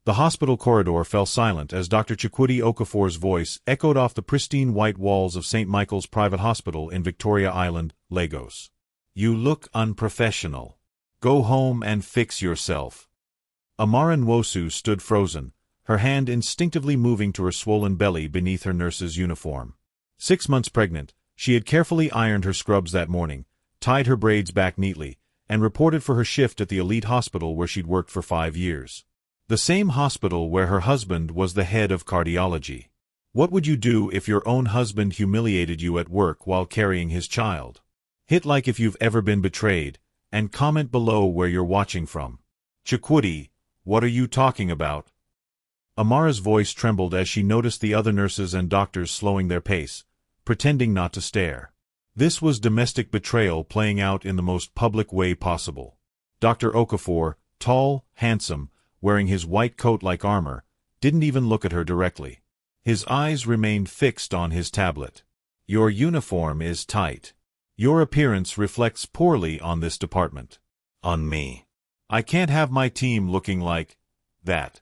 The hospital corridor fell silent as Dr. Chikwudi Okafor's voice echoed off the pristine white walls of St. Michael's Private Hospital in Victoria Island, Lagos. "You look unprofessional. Go home and fix yourself." Amara Nwosu stood frozen, her hand instinctively moving to her swollen belly beneath her nurse's uniform. 6 months pregnant, she had carefully ironed her scrubs that morning, tied her braids back neatly, and reported for her shift at the elite hospital where she'd worked for 5 years. The same hospital where her husband was the head of cardiology. What would you do if your own husband humiliated you at work while carrying his child? Hit like if you've ever been betrayed, and comment below where you're watching from. Chikwudi, what are you talking about? Amara's voice trembled as she noticed the other nurses and doctors slowing their pace, pretending not to stare. This was domestic betrayal playing out in the most public way possible. Dr. Okafor, tall, handsome, wearing his white coat like armor, didn't even look at her directly. His eyes remained fixed on his tablet. "Your uniform is tight. Your appearance reflects poorly on this department. On me. I can't have my team looking like that."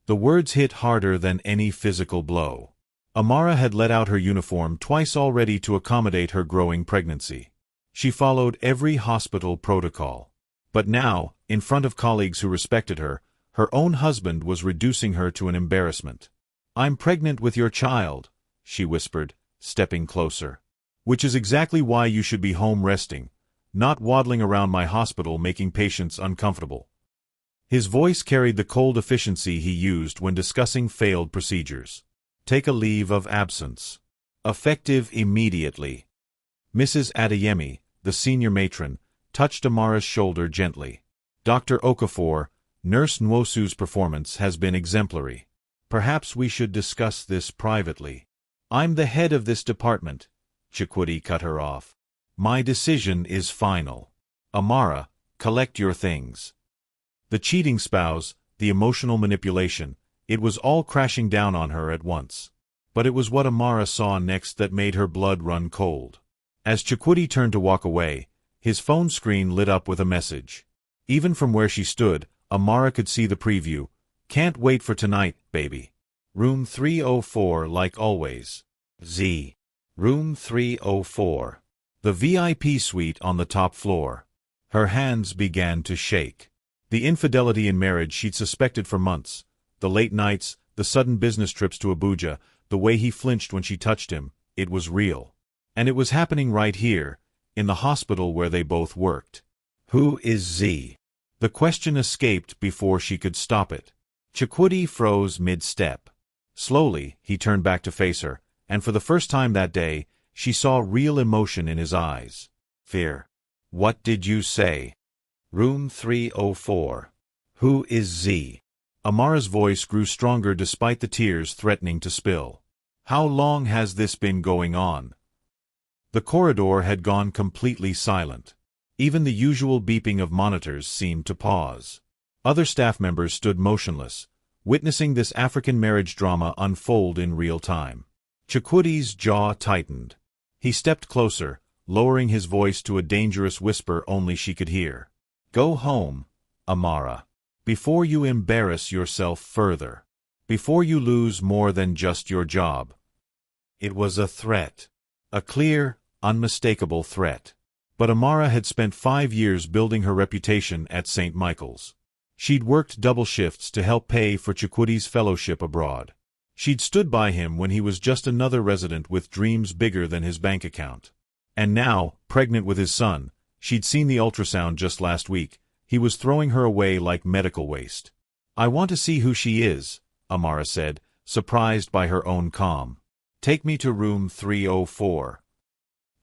The words hit harder than any physical blow. Amara had let out her uniform twice already to accommodate her growing pregnancy. She followed every hospital protocol. But now, in front of colleagues who respected her, her own husband was reducing her to an embarrassment. "I'm pregnant with your child," she whispered, stepping closer. "Which is exactly why you should be home resting, not waddling around my hospital making patients uncomfortable." His voice carried the cold efficiency he used when discussing failed procedures. "Take a leave of absence. Effective immediately." Mrs. Adeyemi, the senior matron, touched Amara's shoulder gently. "Dr. Okafor, Nurse Nwosu's performance has been exemplary. Perhaps we should discuss this privately." "I'm the head of this department," Chikwudi cut her off. "My decision is final. Amara, collect your things." The cheating spouse, the emotional manipulation, it was all crashing down on her at once. But it was what Amara saw next that made her blood run cold. As Chikwudi turned to walk away, his phone screen lit up with a message. Even from where she stood, Amara could see the preview. "Can't wait for tonight, baby. Room 304 like always. Z. Room 304. The VIP suite on the top floor." Her hands began to shake. The infidelity in marriage she'd suspected for months, the late nights, the sudden business trips to Abuja, the way he flinched when she touched him, it was real. And it was happening right here, in the hospital where they both worked. "Who is Z?" The question escaped before she could stop it. Chikwudi froze mid-step. Slowly, he turned back to face her, and for the first time that day, she saw real emotion in his eyes. Fear. "What did you say?" "Room 304. Who is Z?" Amara's voice grew stronger despite the tears threatening to spill. "How long has this been going on?" The corridor had gone completely silent. Even the usual beeping of monitors seemed to pause. Other staff members stood motionless, witnessing this African marriage drama unfold in real time. Chikwudi's jaw tightened. He stepped closer, lowering his voice to a dangerous whisper only she could hear. "Go home, Amara. Before you embarrass yourself further. Before you lose more than just your job." It was a threat. A clear, unmistakable threat. But Amara had spent 5 years building her reputation at St. Michael's. She'd worked double shifts to help pay for Chikwudi's fellowship abroad. She'd stood by him when he was just another resident with dreams bigger than his bank account. And now, pregnant with his son, she'd seen the ultrasound just last week, he was throwing her away like medical waste. "I want to see who she is," Amara said, surprised by her own calm. "Take me to room 304.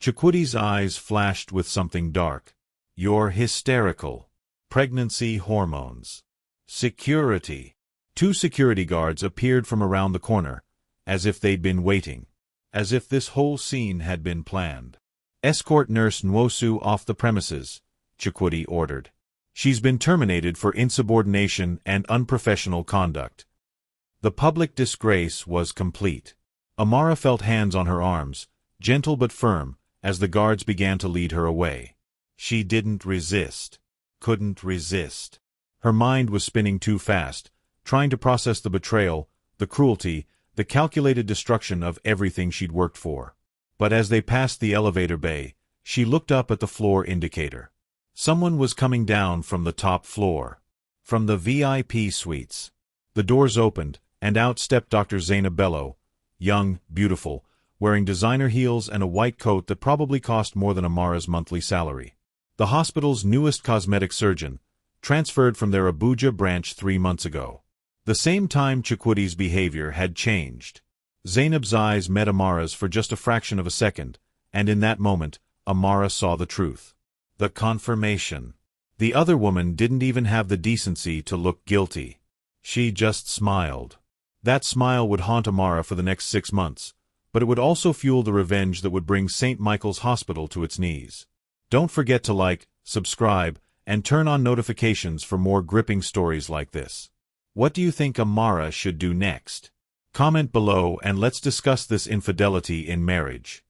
Chikwudi's eyes flashed with something dark. "You're hysterical. Pregnancy hormones. Security." 2 security guards appeared from around the corner, as if they'd been waiting. As if this whole scene had been planned. "Escort Nurse Nwosu off the premises," Chikwudi ordered. "She's been terminated for insubordination and unprofessional conduct." The public disgrace was complete. Amara felt hands on her arms, gentle but firm, as the guards began to lead her away. She didn't resist. Couldn't resist. Her mind was spinning too fast, trying to process the betrayal, the cruelty, the calculated destruction of everything she'd worked for. But as they passed the elevator bay, she looked up at the floor indicator. Someone was coming down from the top floor. From the VIP suites. The doors opened, and out stepped Dr. Zainab Bello, young, beautiful, wearing designer heels and a white coat that probably cost more than Amara's monthly salary. The hospital's newest cosmetic surgeon, transferred from their Abuja branch 3 months ago. The same time Chukwudi's behavior had changed. Zainab's eyes met Amara's for just a fraction of a second, and in that moment, Amara saw the truth. The confirmation. The other woman didn't even have the decency to look guilty. She just smiled. That smile would haunt Amara for the next 6 months, but it would also fuel the revenge that would bring St. Michael's Hospital to its knees. Don't forget to like, subscribe, and turn on notifications for more gripping stories like this. What do you think Amara should do next? Comment below and let's discuss this infidelity in marriage.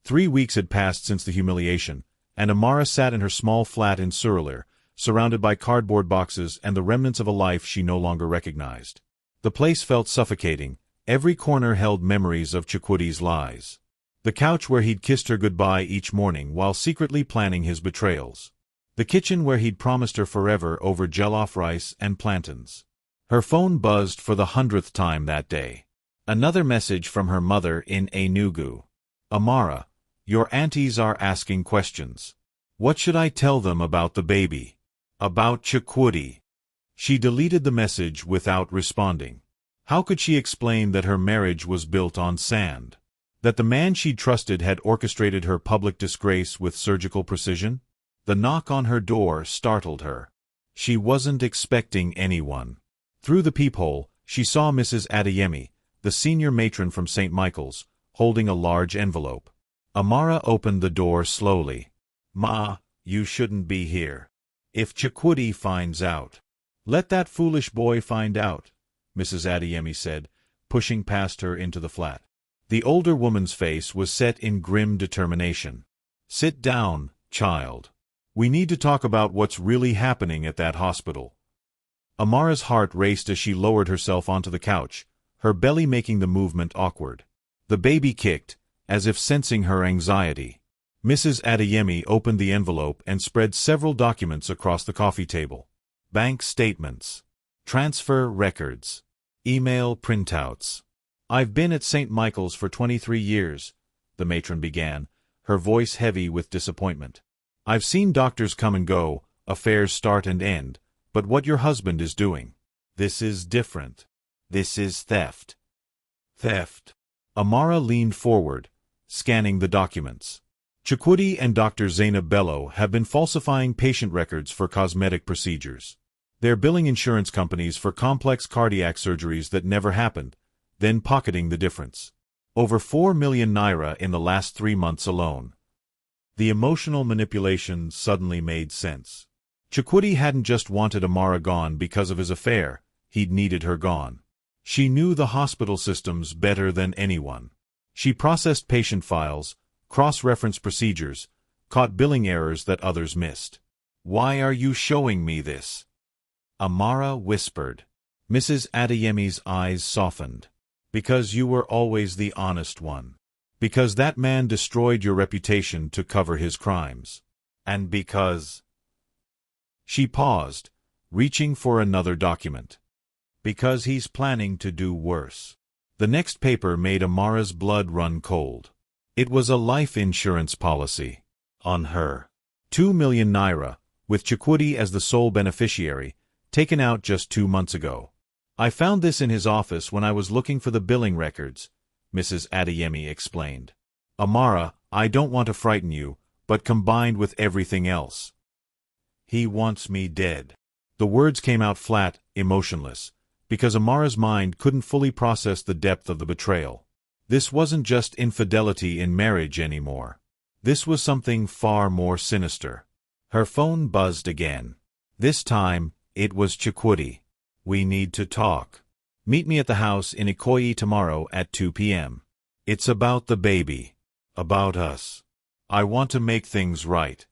3 weeks had passed since the humiliation, and Amara sat in her small flat in Surulere, surrounded by cardboard boxes and the remnants of a life she no longer recognized. The place felt suffocating. Every corner held memories of Chukwudi's lies. The couch where he'd kissed her goodbye each morning while secretly planning his betrayals. The kitchen where he'd promised her forever over jollof rice and plantains. Her phone buzzed for the 100th time that day. Another message from her mother in Enugu. Amara, your aunties are asking questions. What should I tell them about the baby? About Chukwudi? She deleted the message without responding. How could she explain that her marriage was built on sand? That the man she'd trusted had orchestrated her public disgrace with surgical precision? The knock on her door startled her. She wasn't expecting anyone. Through the peephole, she saw Mrs. Adeyemi, the senior matron from St. Michael's, holding a large envelope. Amara opened the door slowly. Ma, you shouldn't be here. If Chukwudi finds out. Let that foolish boy find out, Mrs. Adeyemi said, pushing past her into the flat. The older woman's face was set in grim determination. Sit down, child. We need to talk about what's really happening at that hospital. Amara's heart raced as she lowered herself onto the couch, her belly making the movement awkward. The baby kicked, as if sensing her anxiety. Mrs. Adeyemi opened the envelope and spread several documents across the coffee table. Bank statements. Transfer records. Email printouts. I've been at St. Michael's for 23 years, the matron began, her voice heavy with disappointment. I've seen doctors come and go, affairs start and end, but what your husband is doing. This is different. This is theft. Theft. Amara leaned forward, scanning the documents. Chukwudi and Dr. Zainab Bello have been falsifying patient records for cosmetic procedures. They're billing insurance companies for complex cardiac surgeries that never happened, then pocketing the difference. Over 4 million naira in the last 3 months alone. The emotional manipulation suddenly made sense. Chukwudi hadn't just wanted Amara gone because of his affair, he'd needed her gone. She knew the hospital systems better than anyone. She processed patient files, cross-referenced procedures, caught billing errors that others missed. Why are you showing me this? Amara whispered. Mrs. Adeyemi's eyes softened. Because you were always the honest one. Because that man destroyed your reputation to cover his crimes. And because... She paused, reaching for another document. Because he's planning to do worse. The next paper made Amara's blood run cold. It was a life insurance policy. On her. 2 million naira, with Chukwudi as the sole beneficiary, taken out just 2 months ago. I found this in his office when I was looking for the billing records, Mrs. Adeyemi explained. Amara, I don't want to frighten you, but combined with everything else. He wants me dead. The words came out flat, emotionless, because Amara's mind couldn't fully process the depth of the betrayal. This wasn't just infidelity in marriage anymore. This was something far more sinister. Her phone buzzed again. This time, it was Chukwudi. We need to talk. Meet me at the house in Ikoyi tomorrow at 2 p.m. It's about the baby. About us. I want to make things right.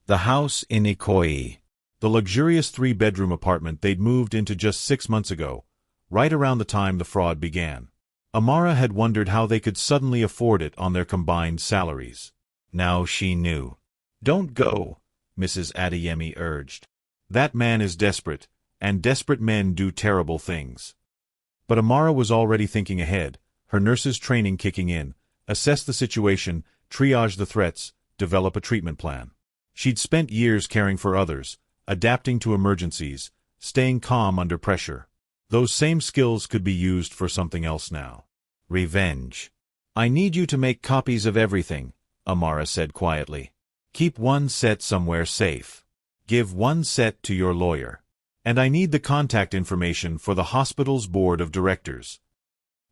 The house in Ikoyi. The luxurious 3-bedroom apartment they'd moved into just 6 months ago, right around the time the fraud began. Amara had wondered how they could suddenly afford it on their combined salaries. Now she knew. "Don't go," Mrs. Adeyemi urged. "That man is desperate, and desperate men do terrible things." But Amara was already thinking ahead, her nurse's training kicking in, assess the situation, triage the threats, develop a treatment plan. She'd spent years caring for others, adapting to emergencies, staying calm under pressure. Those same skills could be used for something else now. Revenge. "I need you to make copies of everything," Amara said quietly. "Keep one set somewhere safe. Give one set to your lawyer. And I need the contact information for the hospital's board of directors."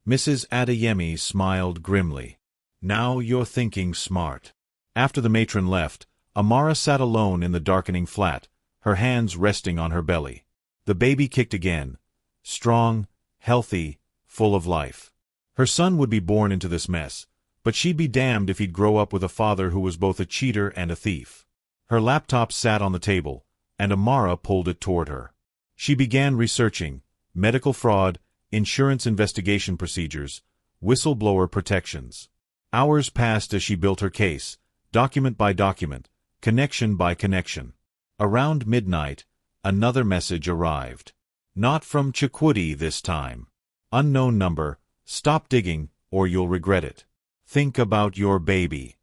Mrs. Adeyemi smiled grimly. "Now you're thinking smart." After the matron left, Amara sat alone in the darkening flat, her hands resting on her belly. The baby kicked again, strong, healthy, full of life. Her son would be born into this mess, but she'd be damned if he'd grow up with a father who was both a cheater and a thief. Her laptop sat on the table, and Amara pulled it toward her. She began researching medical fraud, insurance investigation procedures, whistleblower protections. Hours passed as she built her case, document by document, connection by connection. Around midnight, another message arrived. Not from Chukwudi this time. Unknown number, stop digging, or you'll regret it. Think about your baby.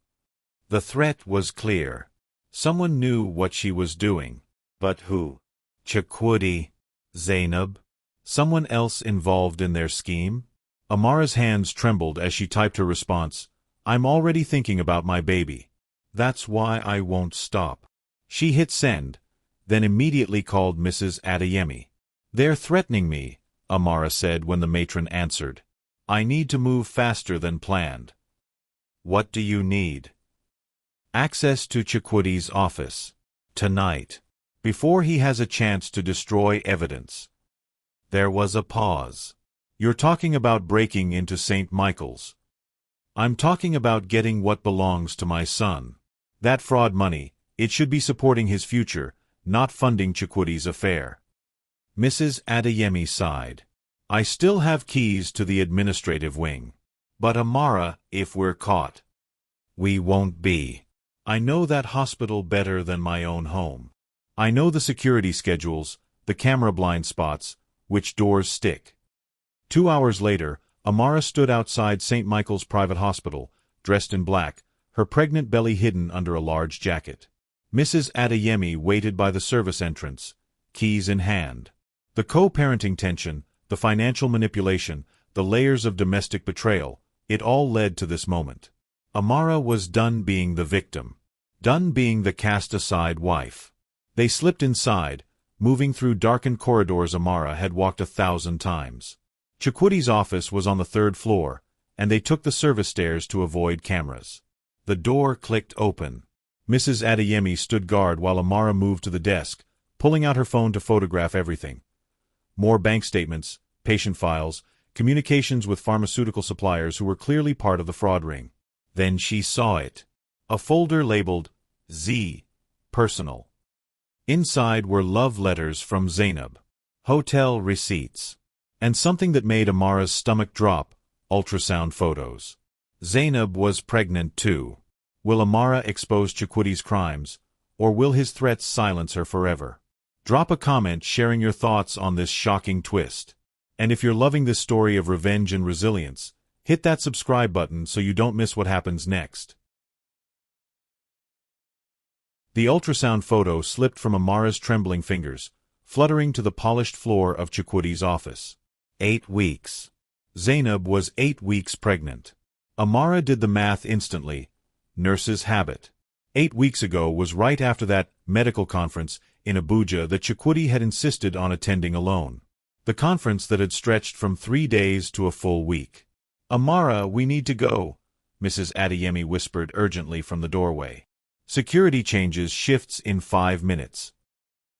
The threat was clear. Someone knew what she was doing. But who? Chukwudi? Zainab? Someone else involved in their scheme? Amara's hands trembled as she typed her response. "I'm already thinking about my baby. That's why I won't stop." She hit send, then immediately called Mrs. Adeyemi. "They're threatening me," Amara said when the matron answered. "I need to move faster than planned." "What do you need?" "Access to Chukwudi's office. Tonight. Before he has a chance to destroy evidence." There was a pause. "You're talking about breaking into St. Michael's." "I'm talking about getting what belongs to my son. That fraud money, it should be supporting his future, not funding Chukwudi's affair." Mrs. Adeyemi sighed. "I still have keys to the administrative wing. But Amara, if we're caught." "We won't be. I know that hospital better than my own home. I know the security schedules, the camera blind spots, which doors stick." 2 hours later, Amara stood outside St. Michael's private hospital, dressed in black, her pregnant belly hidden under a large jacket. Mrs. Adeyemi waited by the service entrance, keys in hand. The co-parenting tension, the financial manipulation, the layers of domestic betrayal, it all led to this moment. Amara was done being the victim, done being the cast-aside wife. They slipped inside, moving through darkened corridors Amara had walked 1,000 times. Chukwudi's office was on the 3rd floor, and they took the service stairs to avoid cameras. The door clicked open. Mrs. Adeyemi stood guard while Amara moved to the desk, pulling out her phone to photograph everything. More bank statements, patient files, communications with pharmaceutical suppliers who were clearly part of the fraud ring. Then she saw it. A folder labeled Z. Personal. Inside were love letters from Zainab, hotel receipts, and something that made Amara's stomach drop, ultrasound photos. Zainab was pregnant too. Will Amara expose Chukwudi's crimes, or will his threats silence her forever? Drop a comment sharing your thoughts on this shocking twist. And if you're loving this story of revenge and resilience, hit that subscribe button so you don't miss what happens next. The ultrasound photo slipped from Amara's trembling fingers, fluttering to the polished floor of Chukwudi's office. 8 weeks. Zainab was 8 weeks pregnant. Amara did the math instantly. Nurse's habit. 8 weeks ago was right after that medical conference in Abuja that Chukwudi had insisted on attending alone. The conference that had stretched from 3 days to a full week. "Amara, we need to go," Mrs. Adeyemi whispered urgently from the doorway. "Security changes shifts in 5 minutes."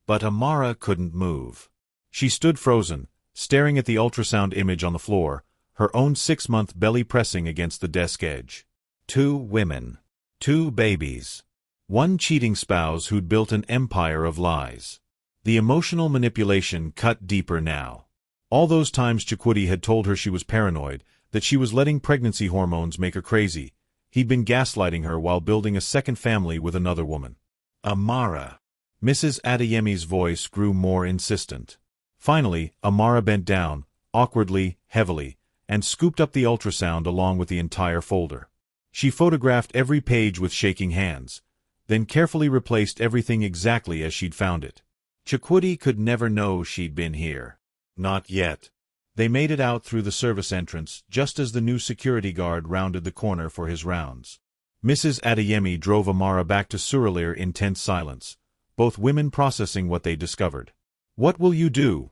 But Amara couldn't move. She stood frozen, staring at the ultrasound image on the floor, her own 6-month belly pressing against the desk edge. 2 women. 2 babies. 1 cheating spouse who'd built an empire of lies. The emotional manipulation cut deeper now. All those times Chakwoody had told her she was paranoid, that she was letting pregnancy hormones make her crazy, he'd been gaslighting her while building a second family with another woman. Amara. Mrs. Adeyemi's voice grew more insistent. Finally, Amara bent down, awkwardly, heavily, and scooped up the ultrasound along with the entire folder. She photographed every page with shaking hands, then carefully replaced everything exactly as she'd found it. Chakwoody could never know she'd been here. Not yet. They made it out through the service entrance just as the new security guard rounded the corner for his rounds. Mrs. Adeyemi drove Amara back to Suralire in tense silence, both women processing what they discovered. "What will you do?"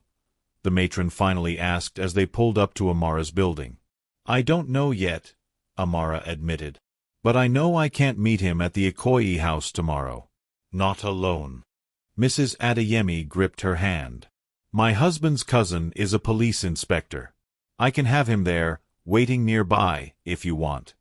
the matron finally asked as they pulled up to Amara's building. "I don't know yet," Amara admitted. "But I know I can't meet him at the Ikoyi house tomorrow. Not alone." Mrs. Adeyemi gripped her hand. "My husband's cousin is a police inspector. I can have him there, waiting nearby, if you want."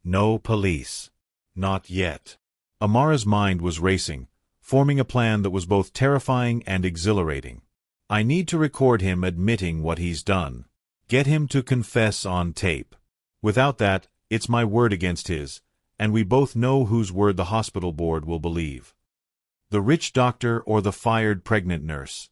"No police. Not yet." Amara's mind was racing, forming a plan that was both terrifying and exhilarating. "I need to record him admitting what he's done. Get him to confess on tape. Without that, it's my word against his, and we both know whose word the hospital board will believe. The rich doctor or the fired pregnant nurse."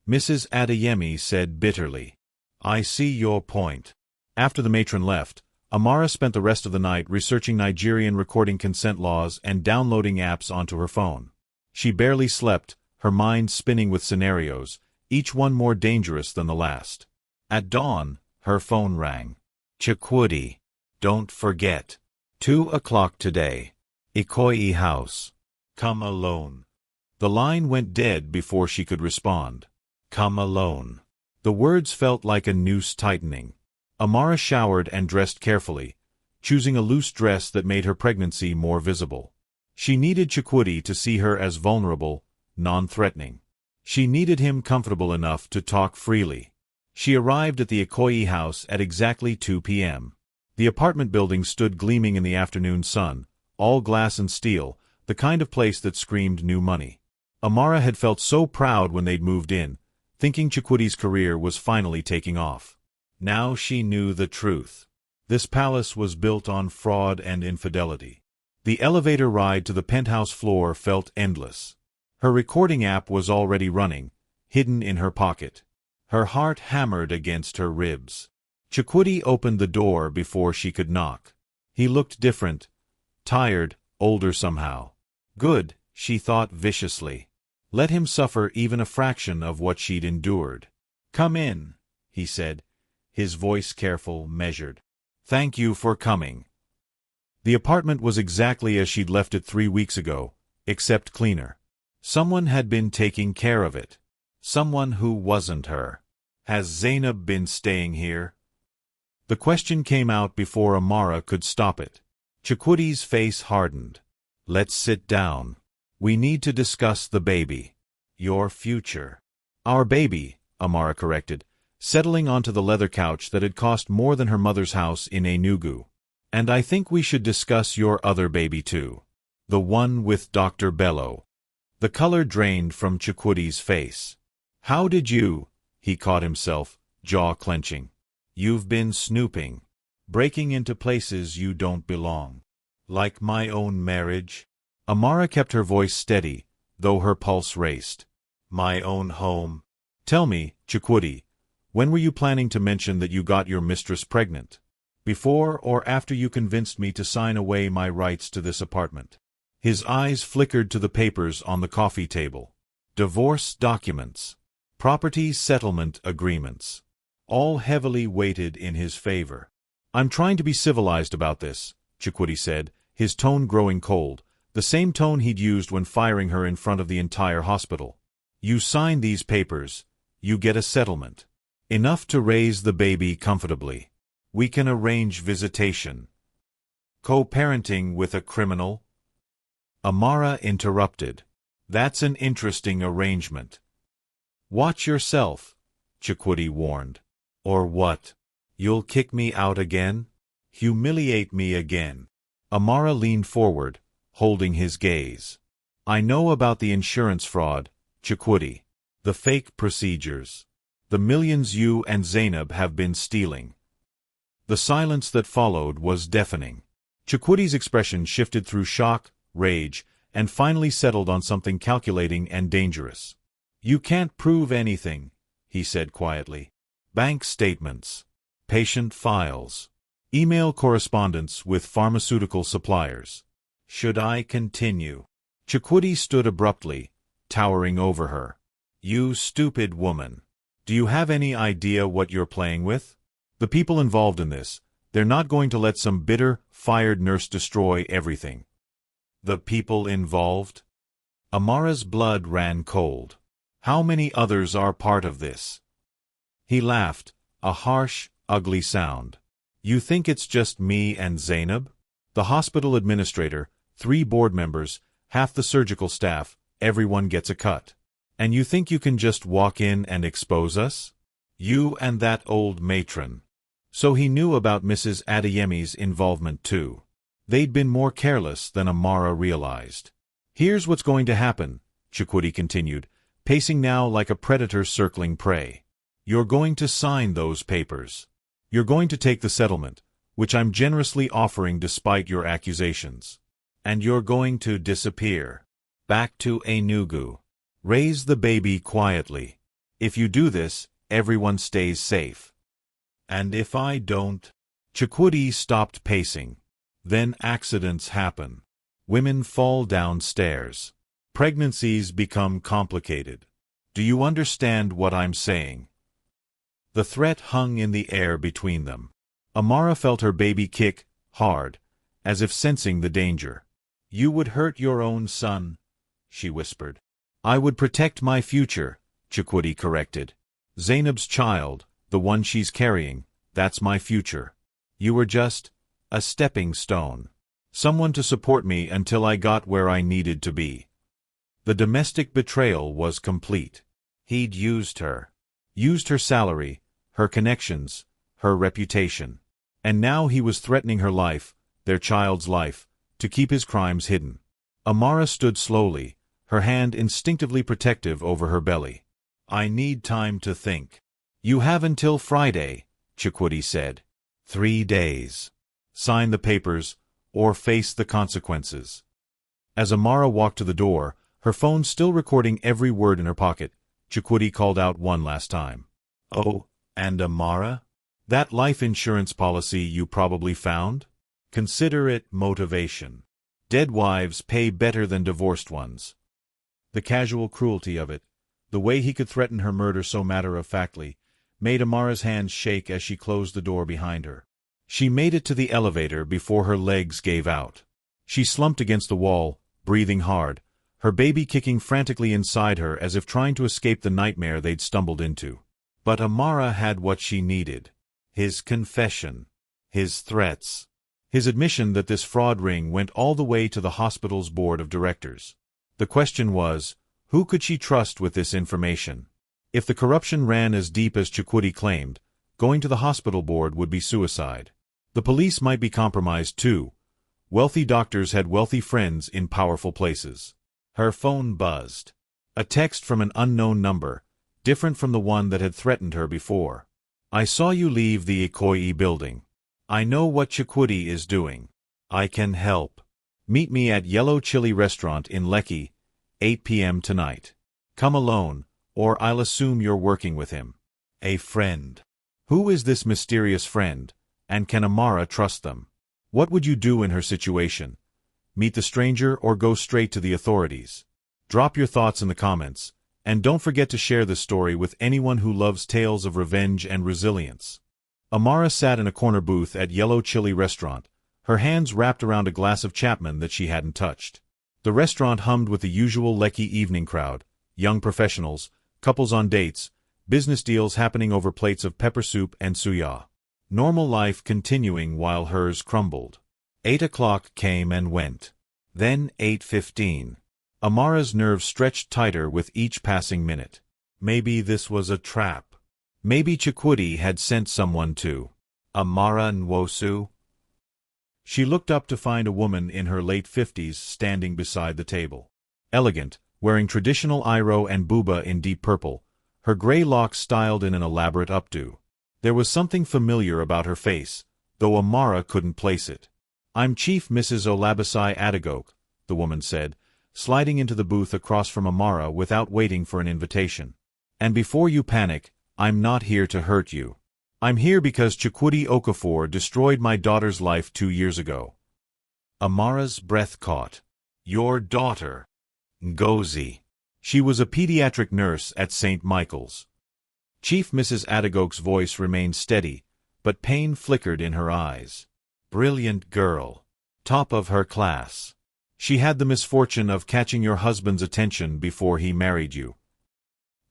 Mrs. Adeyemi said bitterly. "I see your point." After the matron left, Amara spent the rest of the night researching Nigerian recording consent laws and downloading apps onto her phone. She barely slept, her mind spinning with scenarios, each one more dangerous than the last. At dawn, her phone rang. "Chakwoody, don't forget. 2 o'clock today. Ikoyi house. Come alone." The line went dead before she could respond. "Come alone." The words felt like a noose tightening. Amara showered and dressed carefully, choosing a loose dress that made her pregnancy more visible. She needed Chakwoody to see her as vulnerable, non-threatening. She needed him comfortable enough to talk freely. She arrived at the Ikoyi house at exactly 2 p.m. The apartment building stood gleaming in the afternoon sun, all glass and steel, the kind of place that screamed new money. Amara had felt so proud when they'd moved in, thinking Chakwoody's career was finally taking off. Now she knew the truth. This palace was built on fraud and infidelity. The elevator ride to the penthouse floor felt endless. Her recording app was already running, hidden in her pocket. Her heart hammered against her ribs. Chakwoody opened the door before she could knock. He looked different, tired, older somehow. Good, she thought viciously. Let him suffer even a fraction of what she'd endured. "Come in," he said, his voice careful, measured. "Thank you for coming." The apartment was exactly as she'd left it 3 weeks ago, except cleaner. Someone had been taking care of it. Someone who wasn't her. "Has Zainab been staying here?" The question came out before Amara could stop it. Chakwoody's face hardened. "Let's sit down. We need to discuss the baby. Your future." "Our baby," Amara corrected, settling onto the leather couch that had cost more than her mother's house in Enugu. "And I think we should discuss your other baby too. The one with Dr. Bello." The color drained from Chakwoody's face. "How did you?" He caught himself, jaw clenching. "You've been snooping. Breaking into places you don't belong. Like my own marriage?" Amara kept her voice steady, though her pulse raced. "My own home." "Tell me, Chakwoody, when were you planning to mention that you got your mistress pregnant? Before or after you convinced me to sign away my rights to this apartment?" His eyes flickered to the papers on the coffee table. Divorce documents. Property settlement agreements. All heavily weighted in his favor. "I'm trying to be civilized about this," Chakwoody said, his tone growing cold, the same tone he'd used when firing her in front of the entire hospital. "You sign these papers, you get a settlement. Enough to raise the baby comfortably. We can arrange visitation." "Co-parenting with a criminal?" Amara interrupted. "That's an interesting arrangement." "Watch yourself," Chakwoody warned. "Or what? You'll kick me out again? Humiliate me again?" Amara leaned forward, holding his gaze. "I know about the insurance fraud," Chakwoody. The fake procedures. The millions you and Zainab have been stealing. The silence that followed was deafening. Chakwoody's expression shifted through shock, rage, and finally settled on something calculating and dangerous. You can't prove anything, he said quietly. Bank statements, patient files, email correspondence with pharmaceutical suppliers. Should I continue? Chakwoody stood abruptly, towering over her. You stupid woman. Do you have any idea what you're playing with? The people involved in this, they're not going to let some bitter, fired nurse destroy everything. The people involved? Amara's blood ran cold. How many others are part of this? He laughed, a harsh, ugly sound. You think it's just me and Zainab? The hospital administrator, 3 board members, half the surgical staff, everyone gets a cut. And you think you can just walk in and expose us? You and that old matron. So he knew about Mrs. Adeyemi's involvement too. They'd been more careless than Amara realized. Here's what's going to happen, Chakwoody continued, pacing now like a predator circling prey. You're going to sign those papers. You're going to take the settlement, which I'm generously offering despite your accusations. And you're going to disappear. Back to Enugu. Raise the baby quietly. If you do this, everyone stays safe. And if I don't? Chakwoody stopped pacing. Then accidents happen. Women fall downstairs. Pregnancies become complicated. Do you understand what I'm saying? The threat hung in the air between them. Amara felt her baby kick, hard, as if sensing the danger. You would hurt your own son, she whispered. I would protect my future, Chakwoody corrected. Zainab's child, the one she's carrying, that's my future. You were just a stepping stone. Someone to support me until I got where I needed to be. The domestic betrayal was complete. He'd used her. Used her salary, her connections, her reputation. And now he was threatening her life, their child's life, to keep his crimes hidden. Amara stood slowly, her hand instinctively protective over her belly. I need time to think. You have until Friday, Chakwoody said. 3 days. Sign the papers, or face the consequences. As Amara walked to the door, her phone still recording every word in her pocket, Chakwoody called out one last time. Oh, and Amara? That life insurance policy you probably found? Consider it motivation. Dead wives pay better than divorced ones. The casual cruelty of it, the way he could threaten her murder so matter-of-factly, made Amara's hands shake as she closed the door behind her. She made it to the elevator before her legs gave out. She slumped against the wall, breathing hard, her baby kicking frantically inside her as if trying to escape the nightmare they'd stumbled into. But Amara had what she needed. His confession. His threats. His admission that this fraud ring went all the way to the hospital's board of directors. The question was, who could she trust with this information? If the corruption ran as deep as Chakwoody claimed, going to the hospital board would be suicide. The police might be compromised too. Wealthy doctors had wealthy friends in powerful places. Her phone buzzed. A text from an unknown number, different from the one that had threatened her before. I saw you leave the Ikoyi building. I know what Chakwoody is doing. I can help. Meet me at Yellow Chili Restaurant in Lekki, 8 p.m. tonight. Come alone, or I'll assume you're working with him. A friend. Who is this mysterious friend, and can Amara trust them? What would you do in her situation? Meet the stranger or go straight to the authorities? Drop your thoughts in the comments, and don't forget to share this story with anyone who loves tales of revenge and resilience. Amara sat in a corner booth at Yellow Chili Restaurant, her hands wrapped around a glass of Chapman that she hadn't touched. The restaurant hummed with the usual Lekki evening crowd, young professionals, couples on dates, business deals happening over plates of pepper soup and suya. Normal life continuing while hers crumbled. 8 o'clock came and went. Then 8:15. Amara's nerves stretched tighter with each passing minute. Maybe this was a trap. Maybe Chakwoody had sent someone to Amara Nwosu. She looked up to find a woman in her late 50s standing beside the table. Elegant, wearing traditional iro and buba in deep purple, her gray locks styled in an elaborate updo. There was something familiar about her face, though Amara couldn't place it. "I'm Chief Mrs. Olabisi Adagok," the woman said, sliding into the booth across from Amara without waiting for an invitation. "And before you panic, I'm not here to hurt you. I'm here because Chukwudi Okafor destroyed my daughter's life 2 years ago." Amara's breath caught. "Your daughter?" Ngozi. She was a pediatric nurse at St. Michael's. Chief Mrs. Adagok's voice remained steady, but pain flickered in her eyes. "Brilliant girl. Top of her class. She had the misfortune of catching your husband's attention before he married you."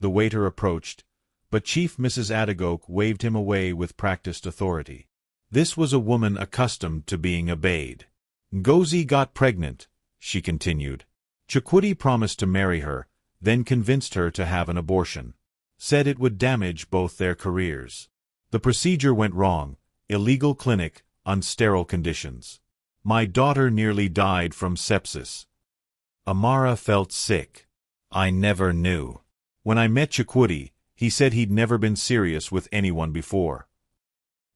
The waiter approached, but Chief Mrs. Adagok waved him away with practiced authority. This was a woman accustomed to being obeyed. "Ngozi got pregnant," she continued. "Chukwudi promised to marry her, then convinced her to have an abortion. Said it would damage both their careers. The procedure went wrong, illegal clinic, on sterile conditions. My daughter nearly died from sepsis." Amara felt sick. "I never knew. When I met Chukwudi, he said he'd never been serious with anyone before.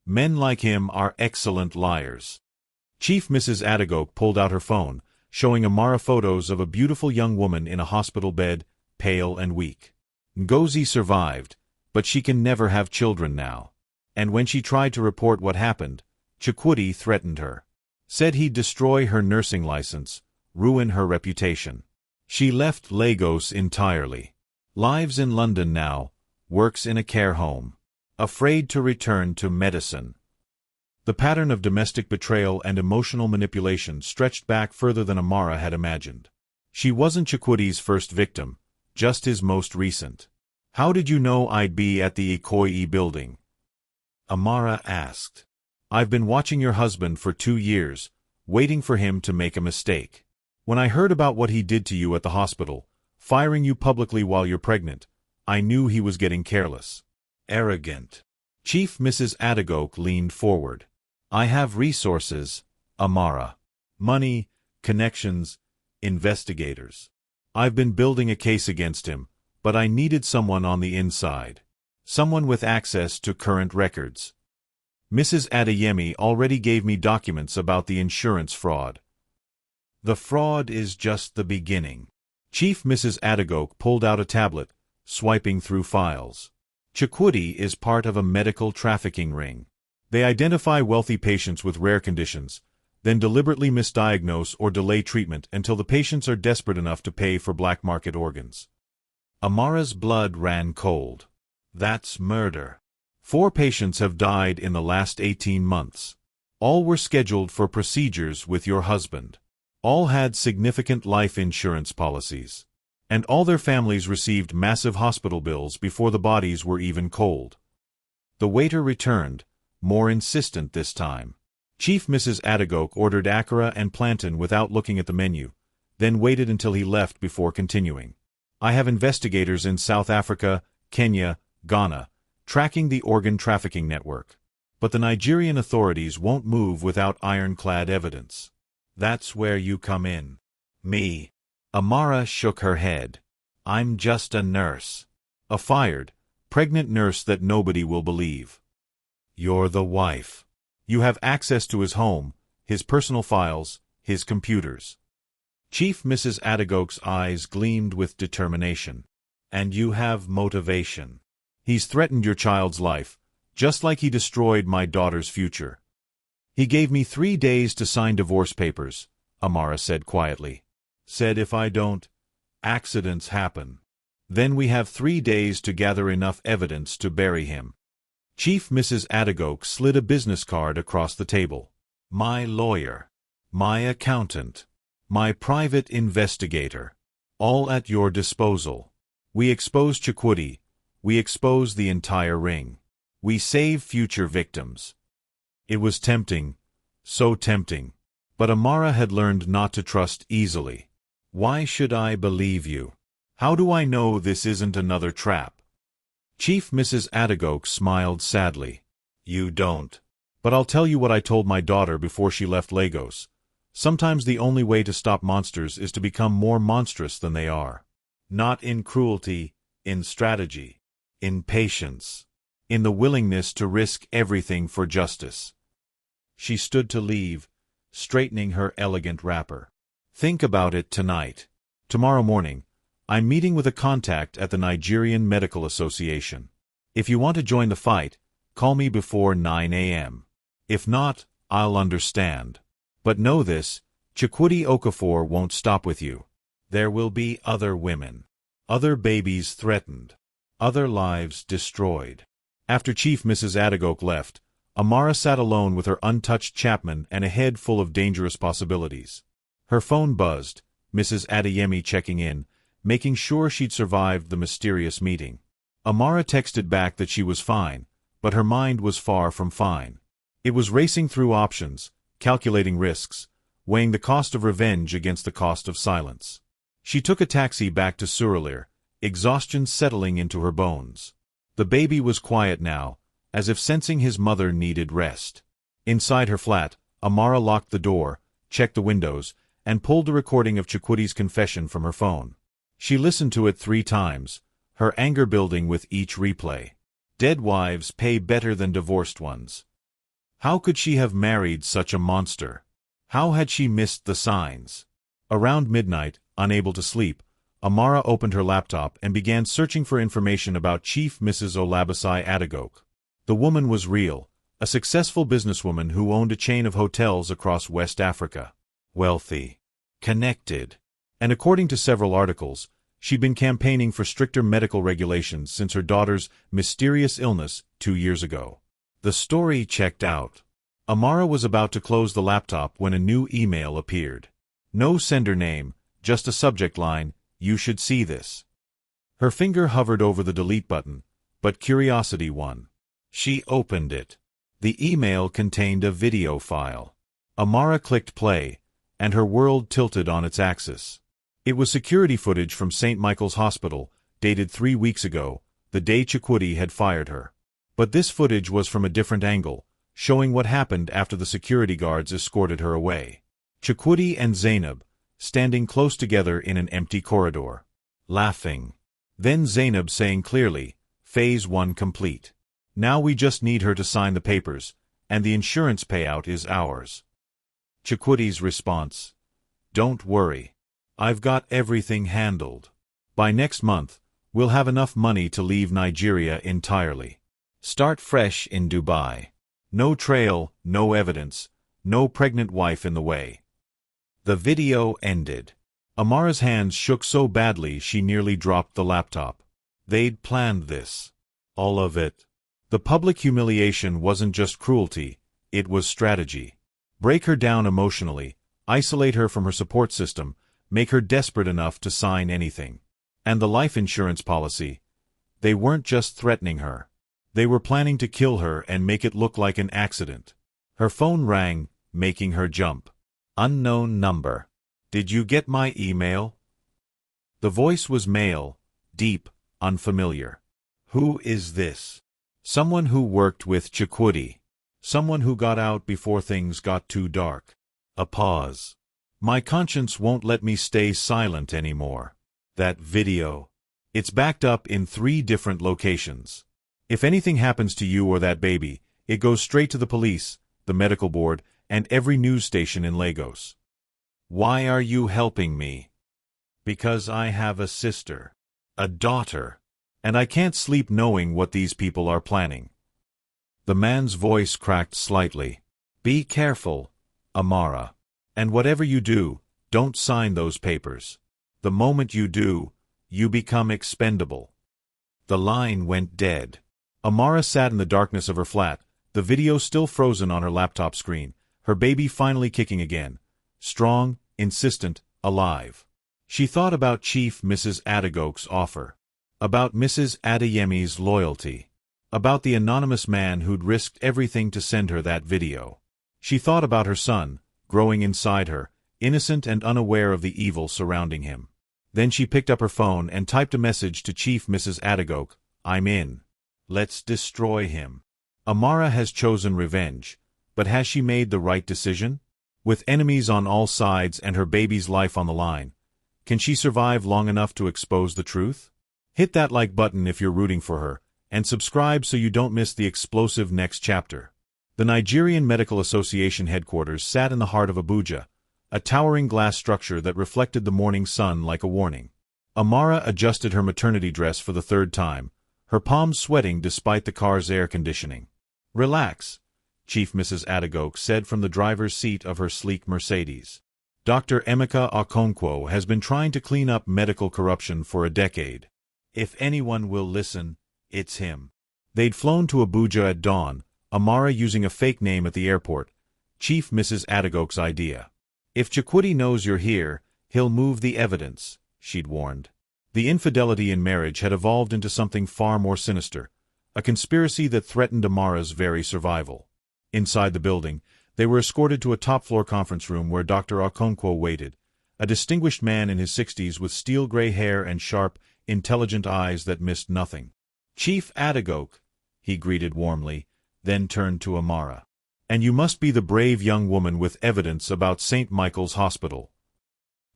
Men like him are excellent liars." Chief Mrs. Adagok pulled out her phone, showing Amara photos of a beautiful young woman in a hospital bed, pale and weak. "Ngozi survived, but she can never have children now. And when she tried to report what happened, Chukwudi threatened her. Said he'd destroy her nursing license, ruin her reputation. She left Lagos entirely. Lives in London now, works in a care home. Afraid to return to medicine." The pattern of domestic betrayal and emotional manipulation stretched back further than Amara had imagined. She wasn't Chukwudi's first victim, just his most recent. "How did you know I'd be at the Ikoyi building?" Amara asked. "I've been watching your husband for 2 years, waiting for him to make a mistake. When I heard about what he did to you at the hospital, firing you publicly while you're pregnant, I knew he was getting careless." Arrogant. Chief Mrs. Adagok leaned forward. "I have resources, Amara. Money, connections, investigators. I've been building a case against him, but I needed someone on the inside. Someone with access to current records. Mrs. Adeyemi already gave me documents about the insurance fraud. The fraud is just the beginning." Chief Mrs. Adagok pulled out a tablet, swiping through files. "Chukwudi is part of a medical trafficking ring. They identify wealthy patients with rare conditions, then deliberately misdiagnose or delay treatment until the patients are desperate enough to pay for black market organs." Amara's blood ran cold. "That's murder. 4 patients have died in the last 18 months. All were scheduled for procedures with your husband. All had significant life insurance policies. And all their families received massive hospital bills before the bodies were even cold." The waiter returned, more insistent this time. Chief Mrs. Adagok ordered akara and plantain without looking at the menu, then waited until he left before continuing. "I have investigators in South Africa, Kenya, Ghana, tracking the organ trafficking network. But the Nigerian authorities won't move without ironclad evidence. That's where you come in." "Me?" Amara shook her head. "I'm just a nurse. A fired, pregnant nurse that nobody will believe." "You're the wife. You have access to his home, his personal files, his computers." Chief Mrs. Adagok's eyes gleamed with determination. "And you have motivation. He's threatened your child's life, just like he destroyed my daughter's future." "He gave me 3 days to sign divorce papers," Amara said quietly. "Said if I don't, accidents happen. Then we have 3 days to gather enough evidence to bury him." Chief Mrs. Adagok slid a business card across the table. "My lawyer. My accountant. My private investigator. All at your disposal. We expose Chukwudi. We expose the entire ring. We save future victims." It was tempting, so tempting. But Amara had learned not to trust easily. "Why should I believe you? How do I know this isn't another trap?" Chief Mrs. Adagok smiled sadly. "You don't. But I'll tell you what I told my daughter before she left Lagos. Sometimes the only way to stop monsters is to become more monstrous than they are." Not in cruelty, in strategy, in patience, in the willingness to risk everything for justice. She stood to leave, straightening her elegant wrapper. Think about it tonight. Tomorrow morning, I'm meeting with a contact at the Nigerian Medical Association. If you want to join the fight, call me before 9 a.m. If not, I'll understand. But know this, Chukwudi Okafor won't stop with you. There will be other women, other babies threatened, other lives destroyed. After Chief Mrs. Adegoke left, Amara sat alone with her untouched Chapman and a head full of dangerous possibilities. Her phone buzzed, Mrs. Adeyemi checking in, making sure she'd survived the mysterious meeting. Amara texted back that she was fine, but her mind was far from fine. It was racing through options, calculating risks, weighing the cost of revenge against the cost of silence. She took a taxi back to Surulere, exhaustion settling into her bones. The baby was quiet now, as if sensing his mother needed rest. Inside her flat, Amara locked the door, checked the windows, and pulled the recording of Chukwudi's confession from her phone. She listened to it 3 times, her anger building with each replay. Dead wives pay better than divorced ones. How could she have married such a monster? How had she missed the signs? Around midnight, unable to sleep, Amara opened her laptop and began searching for information about Chief Mrs. Olabisi Adegoke. The woman was real, a successful businesswoman who owned a chain of hotels across West Africa. Wealthy, connected, and according to several articles, she'd been campaigning for stricter medical regulations since her daughter's mysterious illness 2 years ago. The story checked out. Amara was about to close the laptop when a new email appeared. No sender name, just a subject line, "You should see this." Her finger hovered over the delete button, but curiosity won. She opened it. The email contained a video file. Amara clicked play, and her world tilted on its axis. It was security footage from St. Michael's Hospital, dated 3 weeks ago, the day Chukwudi had fired her. But this footage was from a different angle, showing what happened after the security guards escorted her away. Chukwudi and Zainab, standing close together in an empty corridor, laughing. Then Zainab saying clearly, "Phase 1 complete. Now we just need her to sign the papers, and the insurance payout is ours." Chukwudi's response, "Don't worry. I've got everything handled. By next month, we'll have enough money to leave Nigeria entirely. Start fresh in Dubai. No trail, no evidence, no pregnant wife in the way." The video ended. Amara's hands shook so badly she nearly dropped the laptop. They'd planned this. All of it. The public humiliation wasn't just cruelty, it was strategy. Break her down emotionally, isolate her from her support system, make her desperate enough to sign anything. And the life insurance policy. They weren't just threatening her. They were planning to kill her and make it look like an accident. Her phone rang, making her jump. Unknown number. "Did you get my email?" The voice was male, deep, unfamiliar. Who is this? Someone who worked with Chukwudi. Someone who got out before things got too dark. A pause. "My conscience won't let me stay silent anymore." That video. It's backed up in 3 different locations. If anything happens to you or that baby, it goes straight to the police, the medical board, and every news station in Lagos. Why are you helping me? Because I have a sister, a daughter, and I can't sleep knowing what these people are planning. The man's voice cracked slightly. "Be careful, Amara. And whatever you do, don't sign those papers. The moment you do, you become expendable." The line went dead. Amara sat in the darkness of her flat, the video still frozen on her laptop screen, her baby finally kicking again. Strong, insistent, alive. She thought about Chief Mrs. Adegoke's offer. About Mrs. Adeyemi's loyalty. About the anonymous man who'd risked everything to send her that video. She thought about her son, growing inside her, innocent and unaware of the evil surrounding him. Then she picked up her phone and typed a message to Chief Mrs. Adegoke, "I'm in. Let's destroy him." Amara has chosen revenge, but has she made the right decision? With enemies on all sides and her baby's life on the line, Can she survive long enough to expose the truth? Hit that like button if you're rooting for her, and subscribe so you don't miss the explosive next chapter. The Nigerian Medical Association headquarters sat in the heart of Abuja, a towering glass structure that reflected the morning sun like a warning. Amara adjusted her maternity dress for the third time, her palms sweating despite the car's air conditioning. "Relax," Chief Mrs. Adegoke said from the driver's seat of her sleek Mercedes. "Dr. Emeka Okonkwo has been trying to clean up medical corruption for a decade. If anyone will listen, it's him." They'd flown to Abuja at dawn, Amara using a fake name at the airport, Chief Mrs. Adegoke's idea. "If Chukwudi knows you're here, he'll move the evidence," she'd warned. The infidelity in marriage had evolved into something far more sinister, a conspiracy that threatened Amara's very survival. Inside the building, they were escorted to a top-floor conference room where Dr. Okonkwo waited, a distinguished man in his 60s with steel-gray hair and sharp, intelligent eyes that missed nothing. "Chief Adegoke," he greeted warmly, then turned to Amara. "And you must be the brave young woman with evidence about St. Michael's Hospital."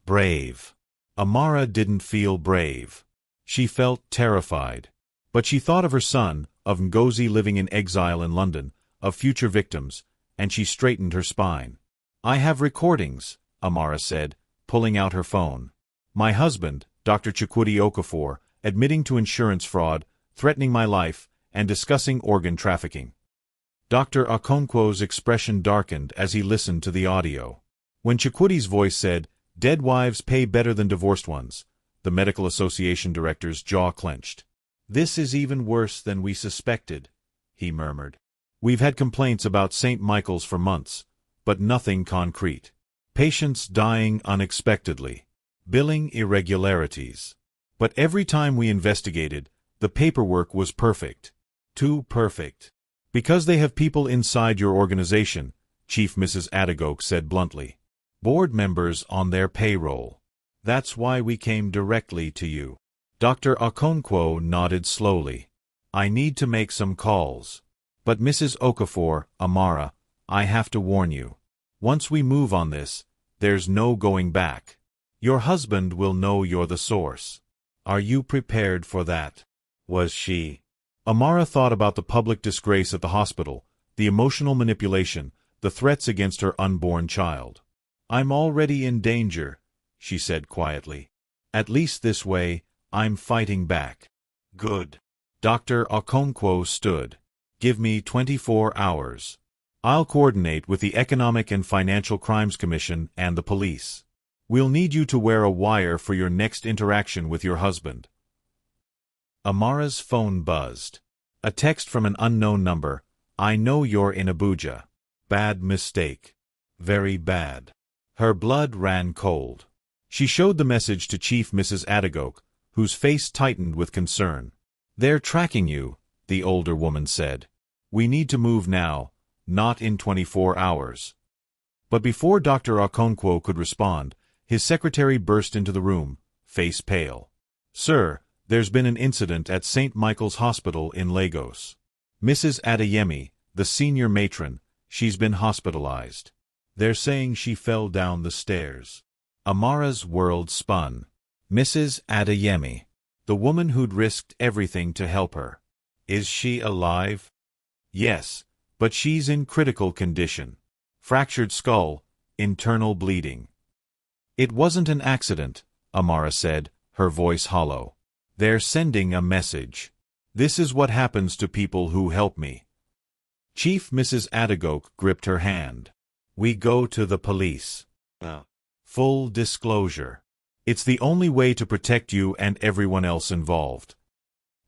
Brave. Amara didn't feel brave. She felt terrified. But she thought of her son, of Ngozi living in exile in London, of future victims, and she straightened her spine. "I have recordings," Amara said, pulling out her phone. "My husband, Dr. Chukwudi Okafor, admitting to insurance fraud, threatening my life, and discussing organ trafficking." Dr. Okonkwo's expression darkened as he listened to the audio. When Chukwudi's voice said, "Dead wives pay better than divorced ones," the Medical Association director's jaw clenched. "This is even worse than we suspected," he murmured. "We've had complaints about St. Michael's for months, but nothing concrete. Patients dying unexpectedly. Billing irregularities. But every time we investigated, the paperwork was perfect. Too perfect. Because they have people inside your organization," Chief Mrs. Adegoke said bluntly. "Board members on their payroll. That's why we came directly to you." Dr. Okonkwo nodded slowly. "I need to make some calls. But Mrs. Okafor, Amara, I have to warn you. Once we move on this, there's no going back. Your husband will know you're the source. Are you prepared for that?" Was she? Amara thought about the public disgrace at the hospital, the emotional manipulation, the threats against her unborn child. "I'm already in danger," she said quietly. "At least this way, I'm fighting back." "Good." Dr. Okonkwo stood. "Give me 24 hours. I'll coordinate with the Economic and Financial Crimes Commission and the police. We'll need you to wear a wire for your next interaction with your husband." Amara's phone buzzed. A text from an unknown number. "I know you're in Abuja. Bad mistake. Very bad." Her blood ran cold. She showed the message to Chief Mrs. Adegoke, whose face tightened with concern. "They're tracking you," the older woman said. "We need to move now, not in 24 hours. But before Dr. Okonkwo could respond, his secretary burst into the room, face pale. "Sir, there's been an incident at St. Michael's Hospital in Lagos. Mrs. Adeyemi, the senior matron, she's been hospitalized. They're saying she fell down the stairs." Amara's world spun. Mrs. Adeyemi, the woman who'd risked everything to help her. Is she alive? Yes, but she's in critical condition. Fractured skull, internal bleeding. "It wasn't an accident," Amara said, her voice hollow. "They're sending a message. This is what happens to people who help me." Chief Mrs. Adegoke gripped her hand. "We go to the police. Full disclosure. It's the only way to protect you and everyone else involved."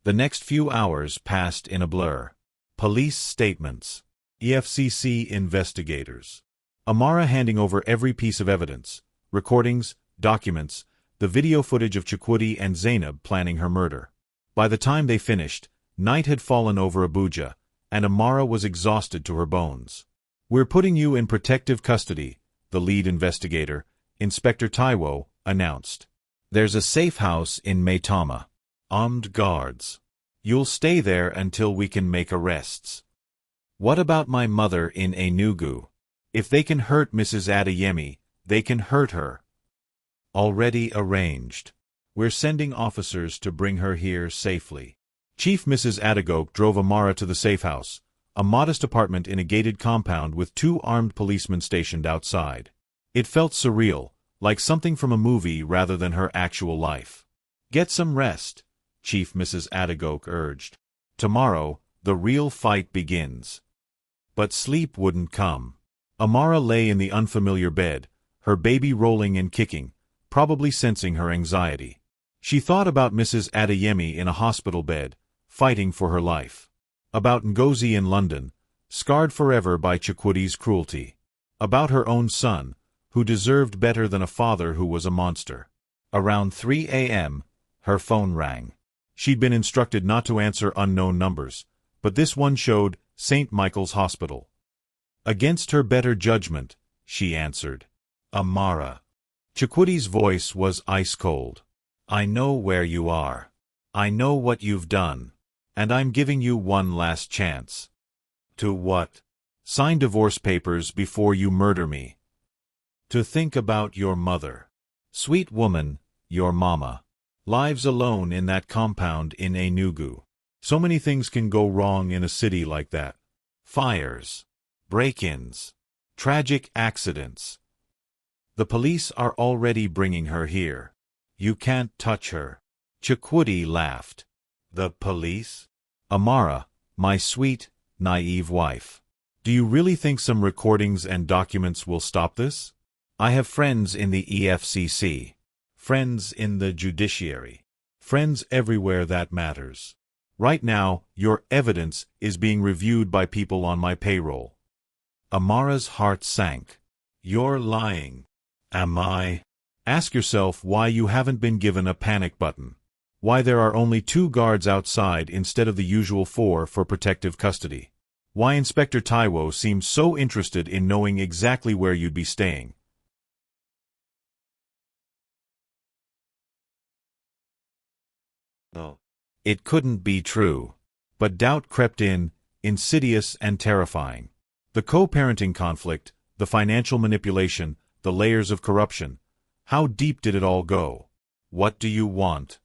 The next few hours passed in a blur. Police statements. EFCC investigators. Amara handing over every piece of evidence, recordings, documents, the video footage of Chukwudi and Zainab planning her murder. By the time they finished, night had fallen over Abuja, and Amara was exhausted to her bones. "We're putting you in protective custody," the lead investigator, Inspector Taiwo, announced. "There's a safe house in Maitama. Armed guards. You'll stay there until we can make arrests." "What about my mother in Enugu? If they can hurt Mrs. Adeyemi, they can hurt her." Already arranged. We're sending officers to bring her here safely. Chief Mrs. Adagoke drove Amara to the safe house, a modest apartment in a gated compound with 2 armed policemen stationed outside. It felt surreal, like something from a movie rather than her actual life. Get some rest, Chief Mrs. Adagoke urged. Tomorrow, the real fight begins. But sleep wouldn't come. Amara lay in the unfamiliar bed, her baby rolling and kicking, probably sensing her anxiety. She thought about Mrs. Adeyemi in a hospital bed, fighting for her life. About Ngozi in London, scarred forever by Chukwudi's cruelty. About her own son, who deserved better than a father who was a monster. Around 3 a.m., her phone rang. She'd been instructed not to answer unknown numbers, but this one showed St. Michael's Hospital. Against her better judgment, she answered. Amara. Chukwudi's voice was ice-cold. I know where you are. I know what you've done. And I'm giving you one last chance. To what? Sign divorce papers before you murder me. To think about your mother. Sweet woman, your mama. Lives alone in that compound in Enugu. So many things can go wrong in a city like that. Fires. Break-ins. Tragic accidents. The police are already bringing her here. You can't touch her. Chukwudi laughed. The police? Amara, my sweet, naive wife. Do you really think some recordings and documents will stop this? I have friends in the EFCC. Friends in the judiciary. Friends everywhere that matters. Right now, your evidence is being reviewed by people on my payroll. Amara's heart sank. You're lying. Am I? Ask yourself why you haven't been given a panic button. Why there are only 2 guards outside instead of the usual 4 for protective custody. Why Inspector Taiwo seemed so interested in knowing exactly where you'd be staying. No. It couldn't be true. But doubt crept in, insidious and terrifying. The co-parenting conflict, the financial manipulation, the layers of corruption. How deep did it all go? What do you want?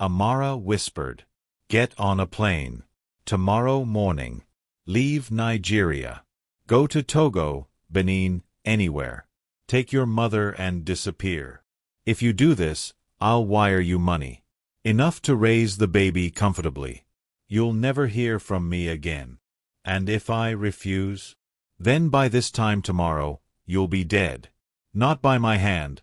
Amara whispered. Get on a plane. Tomorrow morning. Leave Nigeria. Go to Togo, Benin, anywhere. Take your mother and disappear. If you do this, I'll wire you money. Enough to raise the baby comfortably. You'll never hear from me again. And if I refuse? Then by this time tomorrow, you'll be dead. Not by my hand.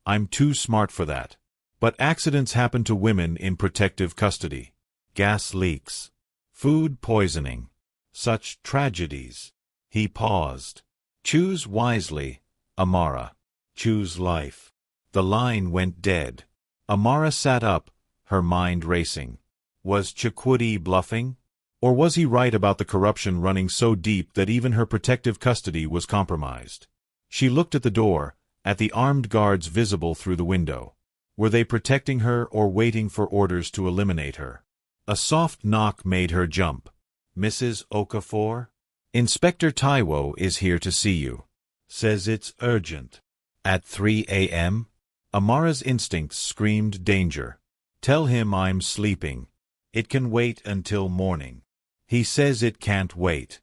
I'm too smart for that. But accidents happen to women in protective custody. Gas leaks. Food poisoning. Such tragedies. He paused. Choose wisely, Amara. Choose life. The line went dead. Amara sat up, her mind racing. Was Chukwudi bluffing? Or was he right about the corruption running so deep that even her protective custody was compromised? She looked at the door, at the armed guards visible through the window. Were they protecting her or waiting for orders to eliminate her? A soft knock made her jump. Mrs. Okafor? Inspector Taiwo is here to see you. Says it's urgent. At 3 a.m.? Amara's instincts screamed danger. Tell him I'm sleeping. It can wait until morning. He says it can't wait.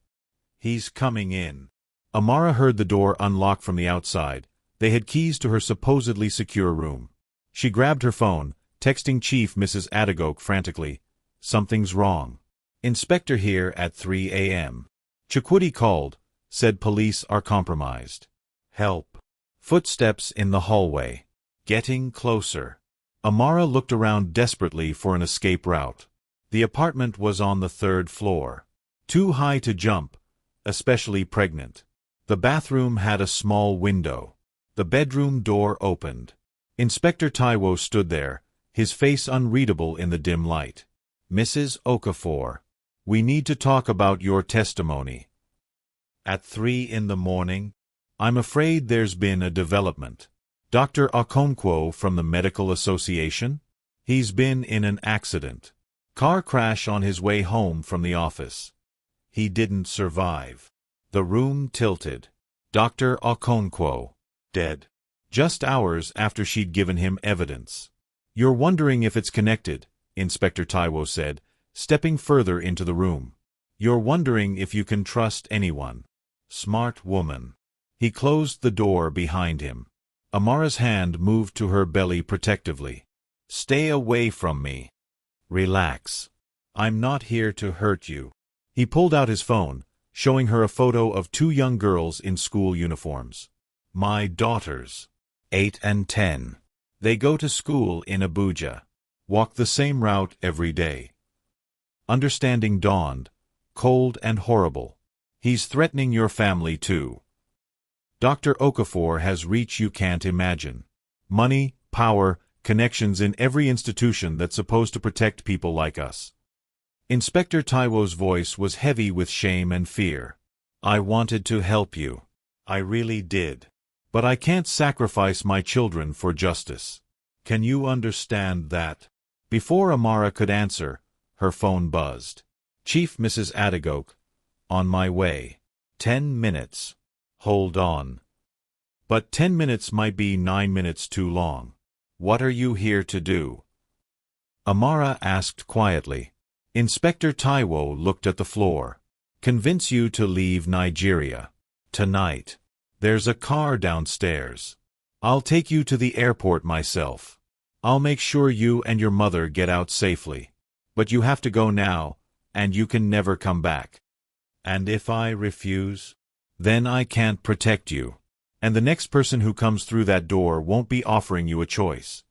He's coming in. Amara heard the door unlock from the outside. They had keys to her supposedly secure room. She grabbed her phone, texting Chief Mrs. Adagoke frantically. Something's wrong. Inspector here at 3 a.m. Chukwudi called, said police are compromised. Help. Footsteps in the hallway. Getting closer. Amara looked around desperately for an escape route. The apartment was on the 3rd floor. Too high to jump, especially pregnant. The bathroom had a small window. The bedroom door opened. Inspector Taiwo stood there, his face unreadable in the dim light. Mrs. Okafor, we need to talk about your testimony. At 3 in the morning? I'm afraid there's been a development. Dr. Okonkwo from the Medical Association? He's been in an accident. Car crash on his way home from the office. He didn't survive. The room tilted. Dr. Okonkwo. Dead. just hours after she'd given him evidence. "You're wondering if it's connected," Inspector Taiwo said, stepping further into the room. "You're wondering if you can trust anyone. Smart woman." He closed the door behind him. Amara's hand moved to her belly protectively. "Stay away from me. Relax. I'm not here to hurt you." He pulled out his phone, showing her a photo of two young girls in school uniforms. "My daughters. 8 and 10. They go to school in Abuja. Walk the same route every day." Understanding dawned, cold and horrible. "He's threatening your family too. Dr. Okafor has reach you can't imagine. Money, power, connections in every institution that's supposed to protect people like us." Inspector Taiwo's voice was heavy with shame and fear. "I wanted to help you. I really did. But I can't sacrifice my children for justice. Can you understand that?" Before Amara could answer, her phone buzzed. "Chief Mrs. Adegoke. On my way. 10 minutes. Hold on." But 10 minutes might be 9 minutes too long. "What are you here to do?" Amara asked quietly. Inspector Taiwo looked at the floor. "Convince you to leave Nigeria. Tonight. There's a car downstairs. I'll take you to the airport myself. I'll make sure you and your mother get out safely. But you have to go now, and you can never come back. And if I refuse, then I can't protect you. And the next person who comes through that door won't be offering you a choice.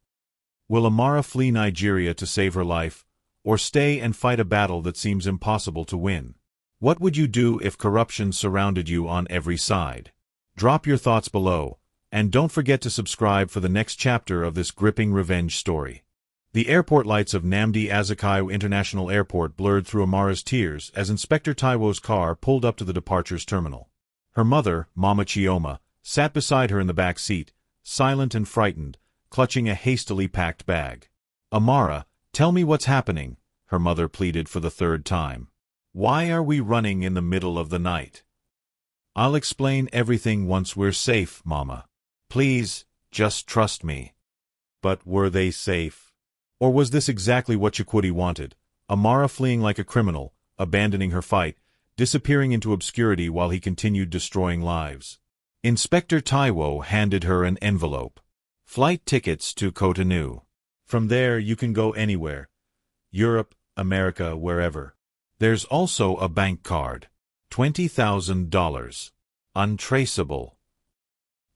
Will Amara flee Nigeria to save her life, or stay and fight a battle that seems impossible to win? What would you do if corruption surrounded you on every side? Drop your thoughts below, and don't forget to subscribe for the next chapter of this gripping revenge story. The airport lights of Nnamdi Azikiwe International Airport blurred through Amara's tears as Inspector Taiwo's car pulled up to the departures terminal. Her mother, Mama Chioma, sat beside her in the back seat, silent and frightened, clutching a hastily packed bag. "Amara, tell me what's happening," her mother pleaded for the third time. "Why are we running in the middle of the night?" "I'll explain everything once we're safe, Mama. Please, just trust me." But were they safe? Or was this exactly what Chukwudi wanted? Amara fleeing like a criminal, abandoning her fight, disappearing into obscurity while he continued destroying lives. Inspector Taiwo handed her an envelope. "Flight tickets to Cotonou. From there you can go anywhere. Europe, America, wherever. There's also a bank card. $20,000. Untraceable."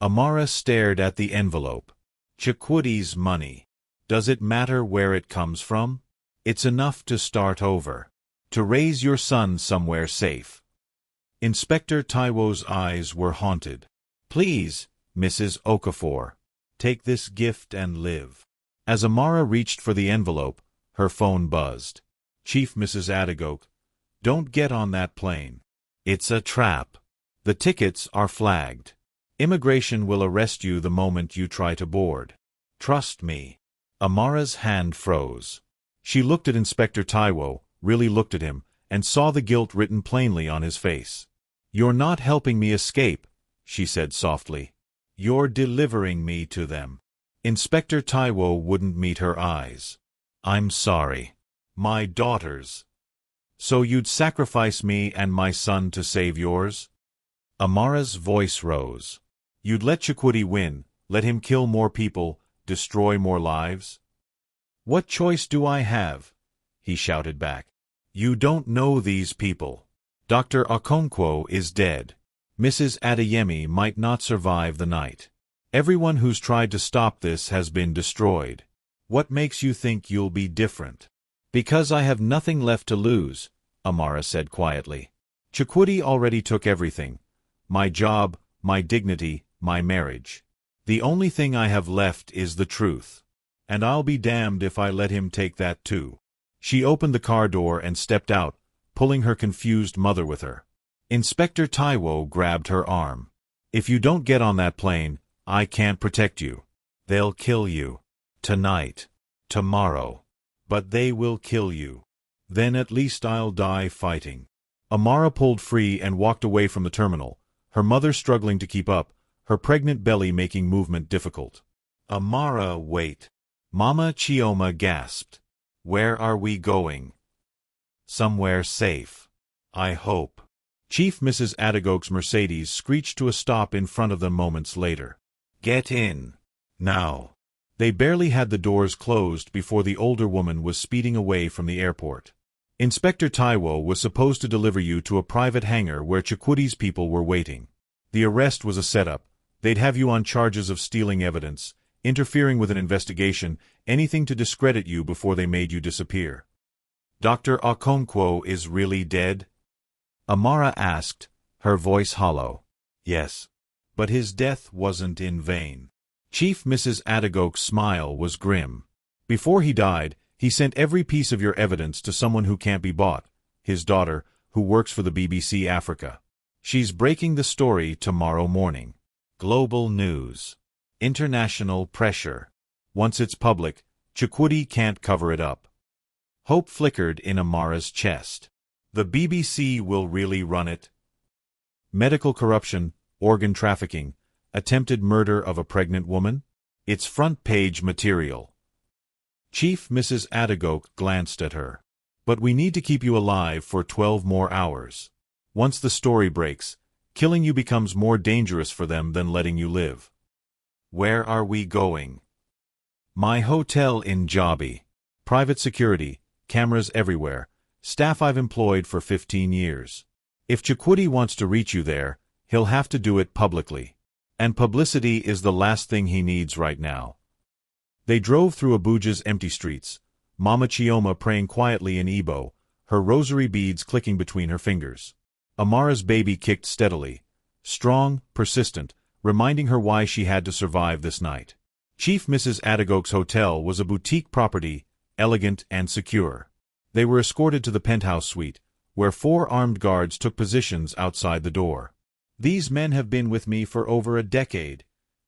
Amara stared at the envelope. Chukwudi's money. Does it matter where it comes from? It's enough to start over. To raise your son somewhere safe. Inspector Taiwo's eyes were haunted. "Please, Mrs. Okafor, take this gift and live." As Amara reached for the envelope, her phone buzzed. "Chief Mrs. Adegoke, don't get on that plane. It's a trap. The tickets are flagged. Immigration will arrest you the moment you try to board. Trust me." Amara's hand froze. She looked at Inspector Taiwo, really looked at him, and saw the guilt written plainly on his face. "You're not helping me escape," she said softly. "You're delivering me to them." Inspector Taiwo wouldn't meet her eyes. "I'm sorry. My daughters. So you'd sacrifice me and my son to save yours?" Amara's voice rose. "You'd let Chukwudi win, let him kill more people, destroy more lives?" "What choice do I have?" he shouted back. "You don't know these people. Dr. Okonkwo is dead. Mrs. Adeyemi might not survive the night. Everyone who's tried to stop this has been destroyed. What makes you think you'll be different?" "Because I have nothing left to lose," Amara said quietly. "Chukwudi already took everything. My job, my dignity, my marriage. The only thing I have left is the truth. And I'll be damned if I let him take that too." She opened the car door and stepped out, pulling her confused mother with her. Inspector Taiwo grabbed her arm. "If you don't get on that plane, I can't protect you. They'll kill you. Tonight. Tomorrow. But they will kill you. Then at least I'll die fighting." Amara pulled free and walked away from the terminal, her mother struggling to keep up, her pregnant belly making movement difficult. "Amara, wait." Mama Chioma gasped. "Where are we going?" "Somewhere safe. I hope." Chief Mrs. Adagok's Mercedes screeched to a stop in front of them moments later. "Get in. Now." They barely had the doors closed before the older woman was speeding away from the airport. "Inspector Taiwo was supposed to deliver you to a private hangar where Chukwudi's people were waiting. The arrest was a setup. They'd have you on charges of stealing evidence, interfering with an investigation, anything to discredit you before they made you disappear." "Dr. Okonkwo is really dead?" Amara asked, her voice hollow. "Yes. But his death wasn't in vain." Chief Mrs. Adagok's smile was grim. "Before he died, he sent every piece of your evidence to someone who can't be bought, his daughter, who works for the BBC Africa. She's breaking the story tomorrow morning. Global news. International pressure. Once it's public, Chukwudi can't cover it up." Hope flickered in Amara's chest. "The BBC will really run it?" Medical corruption, organ trafficking, attempted murder of a pregnant woman? It's front-page material. Chief Mrs. Adagok glanced at her. "But we need to keep you alive for 12 more hours. Once the story breaks, killing you becomes more dangerous for them than letting you live." "Where are we going?" "My hotel in Jabi. Private security, cameras everywhere, staff I've employed for 15 years. If Chukwudi wants to reach you there, he'll have to do it publicly. And publicity is the last thing he needs right now." They drove through Abuja's empty streets, Mama Chioma praying quietly in Igbo, her rosary beads clicking between her fingers. Amara's baby kicked steadily, strong, persistent, reminding her why she had to survive this night. Chief Mrs. Adagok's hotel was a boutique property, elegant and secure. They were escorted to the penthouse suite, where 4 armed guards took positions outside the door. "These men have been with me for over a decade,"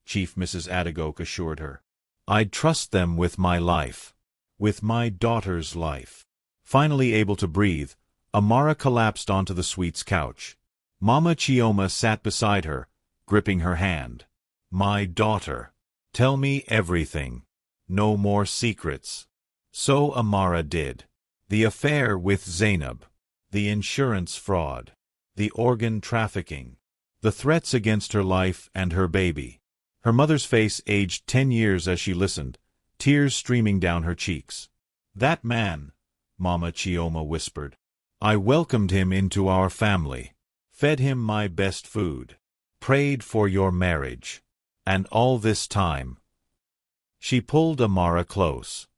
Chief Mrs. Adagok assured her. "I'd trust them with my life. With my daughter's life." Finally able to breathe, Amara collapsed onto the suite's couch. Mama Chioma sat beside her, gripping her hand. "My daughter. Tell me everything. No more secrets." So Amara did. The affair with Zainab. The insurance fraud. The organ trafficking. The threats against her life and her baby. Her mother's face aged 10 years as she listened, tears streaming down her cheeks. "That man," Mama Chioma whispered. "I welcomed him into our family, fed him my best food, prayed for your marriage. And all this time." She pulled Amara close.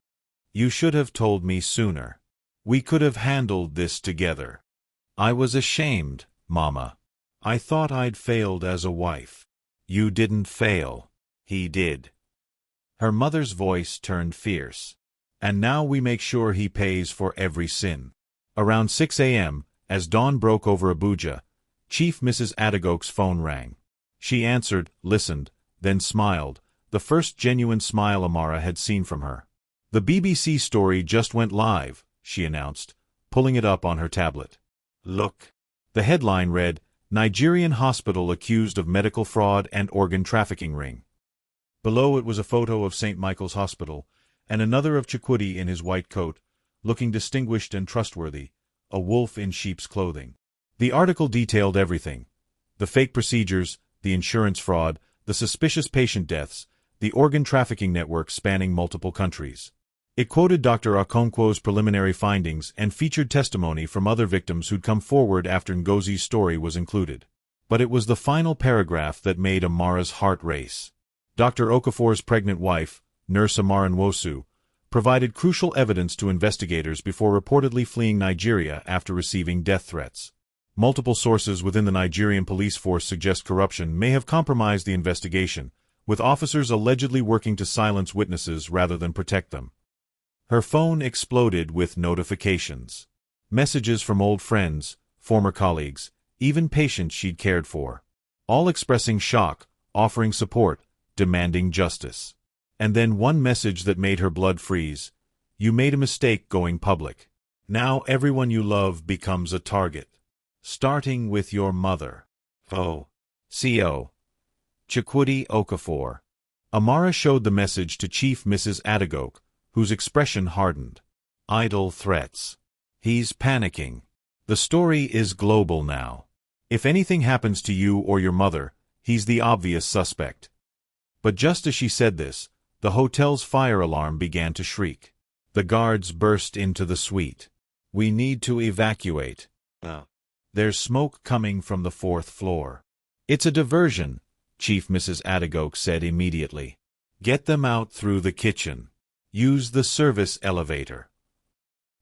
"You should have told me sooner. We could have handled this together. I was ashamed, Mama. I thought I'd failed as a wife." "You didn't fail. He did." Her mother's voice turned fierce. "And now we make sure he pays for every sin." Around 6 a.m., as dawn broke over Abuja, Chief Mrs. Adagok's phone rang. She answered, listened, then smiled, the first genuine smile Amara had seen from her. "The BBC story just went live," she announced, pulling it up on her tablet. "Look." The headline read, "Nigerian hospital accused of medical fraud and organ trafficking ring." Below it was a photo of St. Michael's Hospital, and another of Chukwudi in his white coat, looking distinguished and trustworthy, a wolf in sheep's clothing. The article detailed everything: the fake procedures, the insurance fraud, the suspicious patient deaths, the organ trafficking network spanning multiple countries. It quoted Dr. Okonkwo's preliminary findings and featured testimony from other victims who'd come forward after Ngozi's story was included. But it was the final paragraph that made Amara's heart race. Dr. Okafor's pregnant wife, Nurse Amara Nwosu, provided crucial evidence to investigators before reportedly fleeing Nigeria after receiving death threats. Multiple sources within the Nigerian police force suggest corruption may have compromised the investigation, with officers allegedly working to silence witnesses rather than protect them. Her phone exploded with notifications. Messages from old friends, former colleagues, even patients she'd cared for. All expressing shock, offering support, demanding justice. And then one message that made her blood freeze: "You made a mistake going public. Now everyone you love becomes a target. Starting with your mother." Oh. CO. Chukwudi Okafor. Amara showed the message to Chief Mrs. Adagok, whose expression hardened. Idle threats. He's panicking. The story is global now. If anything happens to you or your mother, he's the obvious suspect. But just as she said this, the hotel's fire alarm began to shriek. The guards burst into the suite. We need to evacuate. There's smoke coming from the 4th floor. It's a diversion, Chief Mrs. Adagok said immediately. Get them out through the kitchen. Use the service elevator.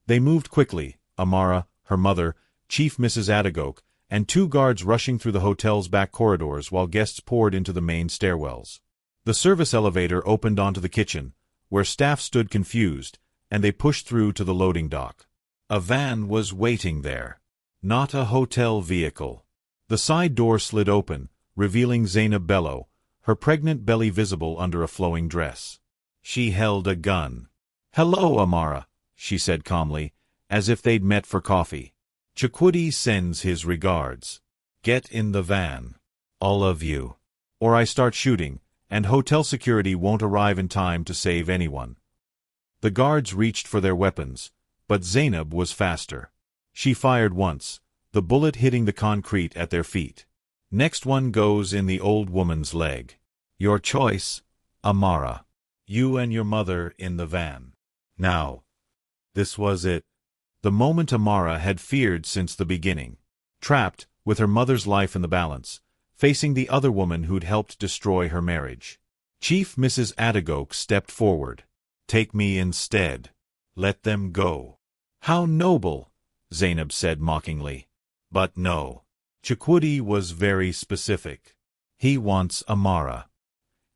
They moved quickly, Amara, her mother, Chief Mrs. Adagok, and 2 guards rushing through the hotel's back corridors while guests poured into the main stairwells. The service elevator opened onto the kitchen, where staff stood confused, and they pushed through to the loading dock. A van was waiting there. Not a hotel vehicle. The side door slid open, revealing Zainab Bello, her pregnant belly visible under a flowing dress. She held a gun. "Hello, Amara," she said calmly, as if they'd met for coffee. "Chukwudi sends his regards. Get in the van. All of you. Or I start shooting, and hotel security won't arrive in time to save anyone." The guards reached for their weapons, but Zainab was faster. She fired once, the bullet hitting the concrete at their feet. Next one goes in the old woman's leg. "Your choice, Amara. You and your mother in the van. Now." This was it. The moment Amara had feared since the beginning. Trapped, with her mother's life in the balance, facing the other woman who'd helped destroy her marriage. Chief Mrs. Adagok stepped forward. "Take me instead. Let them go." "How noble," Zainab said mockingly. But no. Chukwudi was very specific. He wants Amara.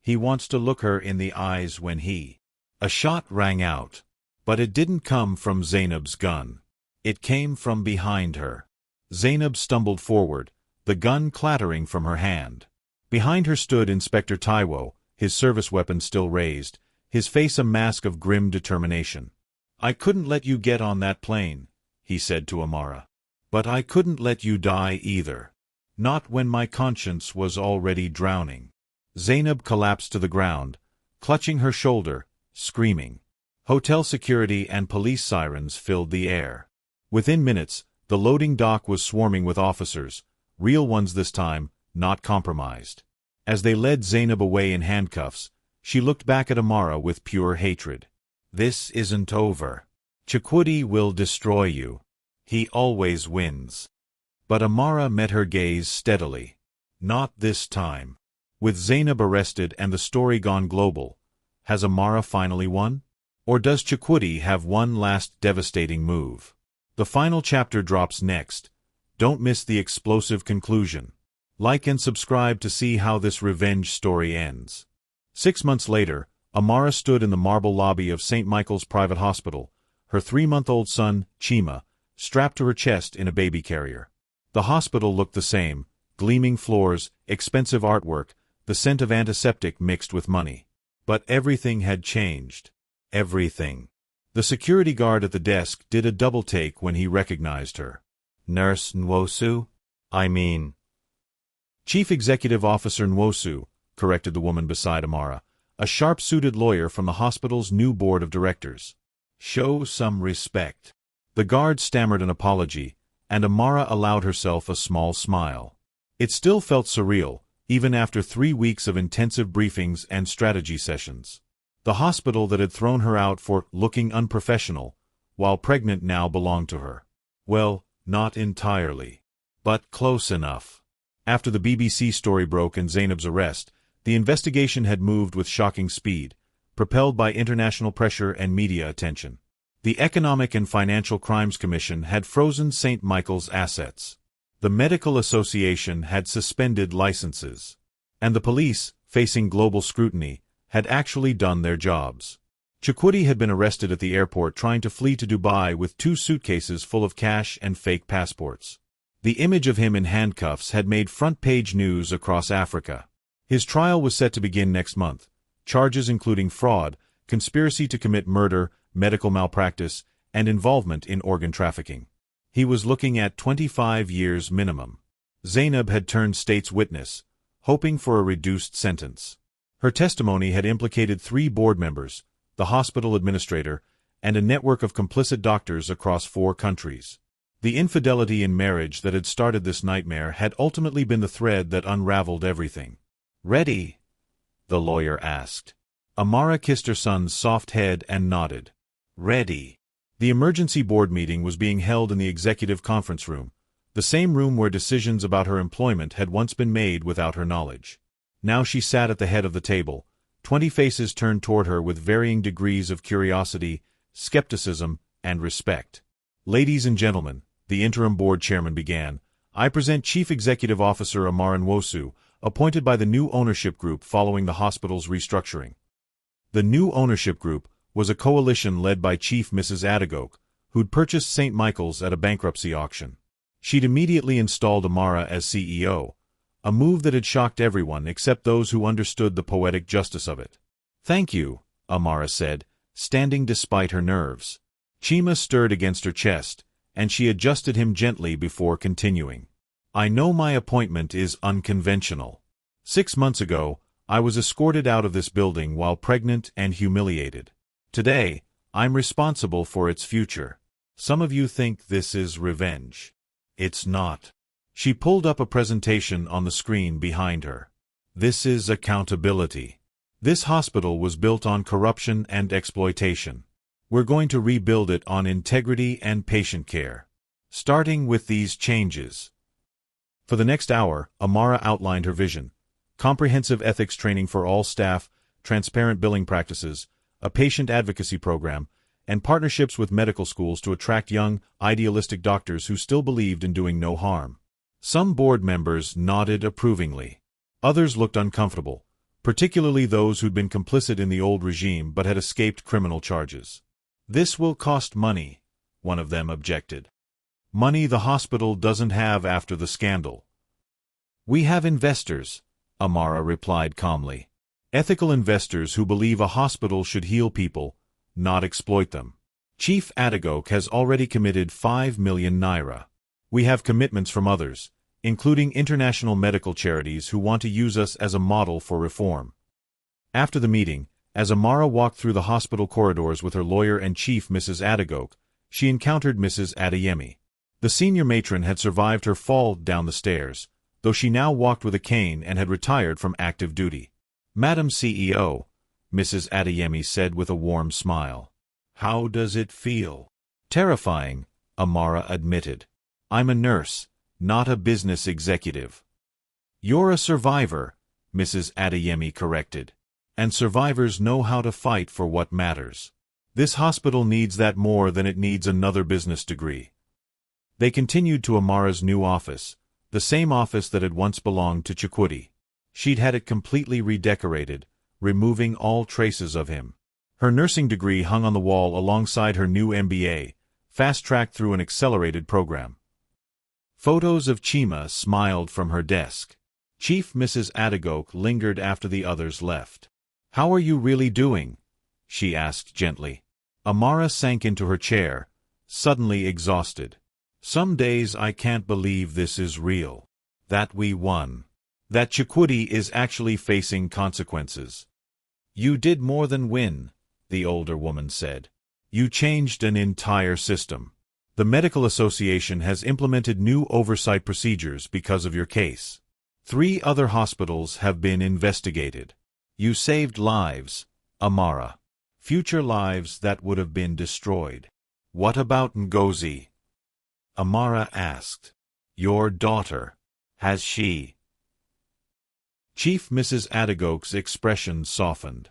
He wants to look her in the eyes when he... A shot rang out. But it didn't come from Zainab's gun. It came from behind her. Zainab stumbled forward, the gun clattering from her hand. Behind her stood Inspector Taiwo, his service weapon still raised, his face a mask of grim determination. "I couldn't let you get on that plane," he said to Amara. "But I couldn't let you die either. Not when my conscience was already drowning." Zainab collapsed to the ground, clutching her shoulder, screaming. Hotel security and police sirens filled the air. Within minutes, the loading dock was swarming with officers, real ones this time, not compromised. As they led Zainab away in handcuffs, she looked back at Amara with pure hatred. "This isn't over. Chukwudi will destroy you. He always wins." But Amara met her gaze steadily. "Not this time." With Zainab arrested and the story gone global, has Amara finally won? Or does Chukwudi have one last devastating move? The final chapter drops next. Don't miss the explosive conclusion. Like and subscribe to see how this revenge story ends. 6 months later, Amara stood in the marble lobby of St. Michael's Private Hospital, her 3-month-old son, Chima, strapped to her chest in a baby carrier. The hospital looked the same, gleaming floors, expensive artwork, the scent of antiseptic mixed with money. But everything had changed. Everything. The security guard at the desk did a double-take when he recognized her. "Nurse Nwosu? I mean..." "Chief Executive Officer Nwosu," corrected the woman beside Amara, a sharp-suited lawyer from the hospital's new board of directors. "Show some respect." The guard stammered an apology, and Amara allowed herself a small smile. It still felt surreal, even after 3 weeks of intensive briefings and strategy sessions. The hospital that had thrown her out for looking unprofessional, while pregnant, now belonged to her. Well, not entirely. But close enough. After the BBC story broke and Zainab's arrest, the investigation had moved with shocking speed, propelled by international pressure and media attention. The Economic and Financial Crimes Commission had frozen St. Michael's assets. The Medical Association had suspended licenses. And the police, facing global scrutiny, had actually done their jobs. Chukwudi had been arrested at the airport trying to flee to Dubai with 2 suitcases full of cash and fake passports. The image of him in handcuffs had made front-page news across Africa. His trial was set to begin next month. Charges including fraud, conspiracy to commit murder, medical malpractice, and involvement in organ trafficking. He was looking at 25 years minimum. Zainab had turned state's witness, hoping for a reduced sentence. Her testimony had implicated 3 board members, the hospital administrator, and a network of complicit doctors across 4 countries. The infidelity in marriage that had started this nightmare had ultimately been the thread that unraveled everything. "Ready?" the lawyer asked. Amara kissed her son's soft head and nodded. "Ready." The emergency board meeting was being held in the executive conference room, the same room where decisions about her employment had once been made without her knowledge. Now she sat at the head of the table, 20 faces turned toward her with varying degrees of curiosity, skepticism, and respect. "Ladies and gentlemen," the interim board chairman began, "I present Chief Executive Officer Amara Nwosu, appointed by the new ownership group following the hospital's restructuring." The new ownership group was a coalition led by Chief Mrs. Adagoke, who'd purchased St. Michael's at a bankruptcy auction. She'd immediately installed Amara as CEO, a move that had shocked everyone except those who understood the poetic justice of it. "Thank you," Amara said, standing despite her nerves. Chima stirred against her chest, and she adjusted him gently before continuing. "I know my appointment is unconventional. 6 months ago, I was escorted out of this building while pregnant and humiliated. Today, I'm responsible for its future. Some of you think this is revenge. It's not." She pulled up a presentation on the screen behind her. "This is accountability. This hospital was built on corruption and exploitation. We're going to rebuild it on integrity and patient care. Starting with these changes." For the next hour, Amara outlined her vision: comprehensive ethics training for all staff, transparent billing practices, a patient advocacy program, and partnerships with medical schools to attract young, idealistic doctors who still believed in doing no harm. Some board members nodded approvingly. Others looked uncomfortable, particularly those who'd been complicit in the old regime but had escaped criminal charges. "This will cost money," one of them objected. "Money the hospital doesn't have after the scandal." "We have investors," Amara replied calmly. "Ethical investors who believe a hospital should heal people, not exploit them. Chief Adagoke has already committed 5 million naira. We have commitments from others, including international medical charities who want to use us as a model for reform." After the meeting, as Amara walked through the hospital corridors with her lawyer and Chief Mrs. Adagoke, she encountered Mrs. Adeyemi. The senior matron had survived her fall down the stairs, though she now walked with a cane and had retired from active duty. "Madam CEO," Mrs. Adeyemi said with a warm smile. "How does it feel?" "Terrifying," Amara admitted. "I'm a nurse, not a business executive." "You're a survivor," Mrs. Adeyemi corrected. "And survivors know how to fight for what matters. This hospital needs that more than it needs another business degree." They continued to Amara's new office, the same office that had once belonged to Chukwudi. She'd had it completely redecorated, removing all traces of him. Her nursing degree hung on the wall alongside her new MBA, fast-tracked through an accelerated program. Photos of Chima smiled from her desk. Chief Mrs. Adagoke lingered after the others left. "How are you really doing?" she asked gently. Amara sank into her chair, suddenly exhausted. "Some days I can't believe this is real. That we won. That Chukwudi is actually facing consequences." "You did more than win," the older woman said. "You changed an entire system. The Medical Association has implemented new oversight procedures because of your case. 3 other hospitals have been investigated. You saved lives, Amara. Future lives that would have been destroyed." "What about Ngozi?" Amara asked. "Your daughter. Has she?" Chief Mrs. Adagoke's expression softened.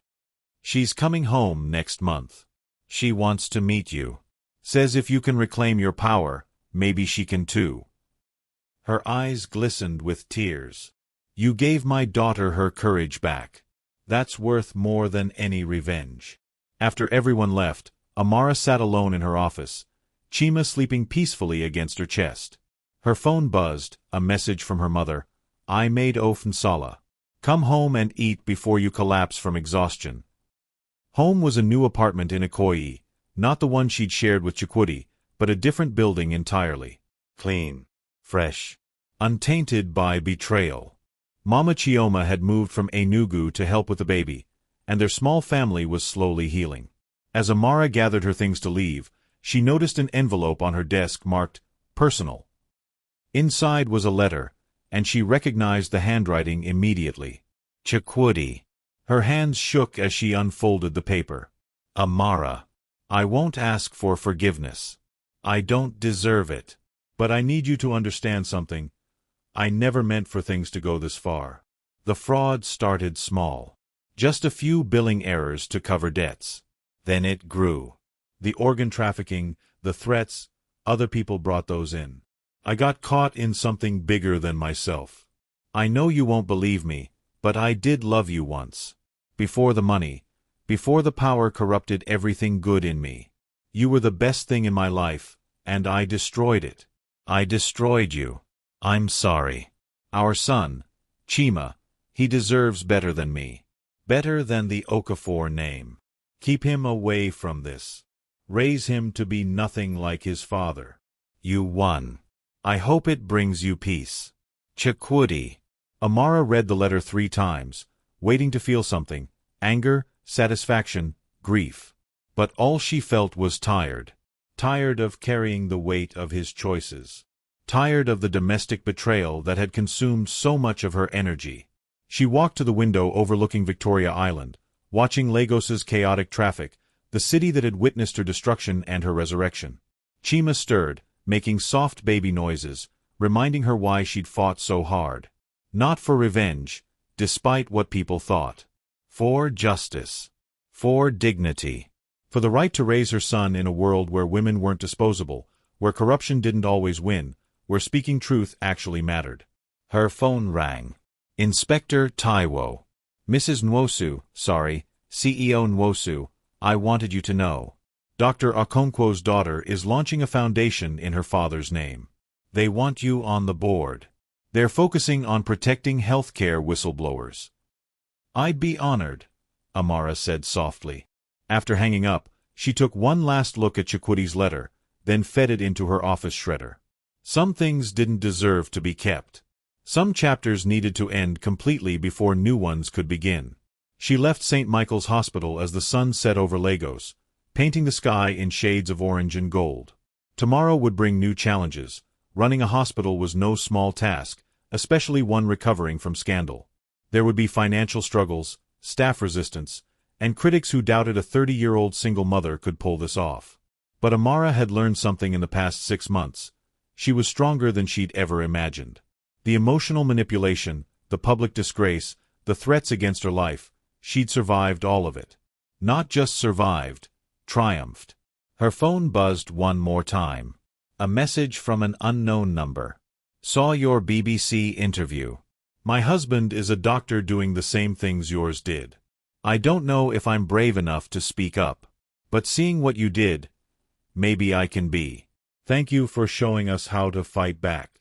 "She's coming home next month. She wants to meet you. Says if you can reclaim your power, maybe she can too." Her eyes glistened with tears. "You gave my daughter her courage back. That's worth more than any revenge." After everyone left, Amara sat alone in her office, Chima sleeping peacefully against her chest. Her phone buzzed, a message from her mother. "I made Ofnsala. Come home and eat before you collapse from exhaustion." Home was a new apartment in Ikoyi, not the one she'd shared with Chukwudi, but a different building entirely. Clean, fresh, untainted by betrayal. Mama Chioma had moved from Enugu to help with the baby, and their small family was slowly healing. As Amara gathered her things to leave, she noticed an envelope on her desk marked, "Personal." Inside was a letter, and she recognized the handwriting immediately. Chikwudi. Her hands shook as she unfolded the paper. Amara. I won't ask for forgiveness. I don't deserve it. But I need you to understand something. I never meant for things to go this far. The fraud started small. Just a few billing errors to cover debts. Then it grew. The organ trafficking, the threats, other people brought those in. I got caught in something bigger than myself. I know you won't believe me, but I did love you once. Before the money, before the power corrupted everything good in me. You were the best thing in my life, and I destroyed it. I destroyed you. I'm sorry. Our son, Chima, he deserves better than me. Better than the Okafor name. Keep him away from this. Raise him to be nothing like his father. You won. I hope it brings you peace. Chikwudi. Amara read the letter 3 times, waiting to feel something, anger, satisfaction, grief. But all she felt was tired. Tired of carrying the weight of his choices. Tired of the domestic betrayal that had consumed so much of her energy. She walked to the window overlooking Victoria Island, watching Lagos's chaotic traffic, the city that had witnessed her destruction and her resurrection. Chima stirred, making soft baby noises, reminding her why she'd fought so hard. Not for revenge, despite what people thought. For justice. For dignity. For the right to raise her son in a world where women weren't disposable, where corruption didn't always win, where speaking truth actually mattered. Her phone rang. Inspector Taiwo. Mrs. Nwosu, sorry, CEO Nwosu, I wanted you to know. Dr. Okonkwo's daughter is launching a foundation in her father's name. They want you on the board. They're focusing on protecting healthcare whistleblowers. I'd be honored, Amara said softly. After hanging up, she took one last look at Chikwudi's letter, then fed it into her office shredder. Some things didn't deserve to be kept. Some chapters needed to end completely before new ones could begin. She left St. Michael's Hospital as the sun set over Lagos, painting the sky in shades of orange and gold. Tomorrow would bring new challenges. Running a hospital was no small task, especially one recovering from scandal. There would be financial struggles, staff resistance, and critics who doubted a 30-year-old single mother could pull this off. But Amara had learned something in the past 6 months. She was stronger than she'd ever imagined. The emotional manipulation, the public disgrace, the threats against her life, she'd survived all of it. Not just survived, triumphed. Her phone buzzed one more time. A message from an unknown number. Saw your BBC interview. My husband is a doctor doing the same things yours did. I don't know if I'm brave enough to speak up. But seeing what you did, maybe I can be. Thank you for showing us how to fight back.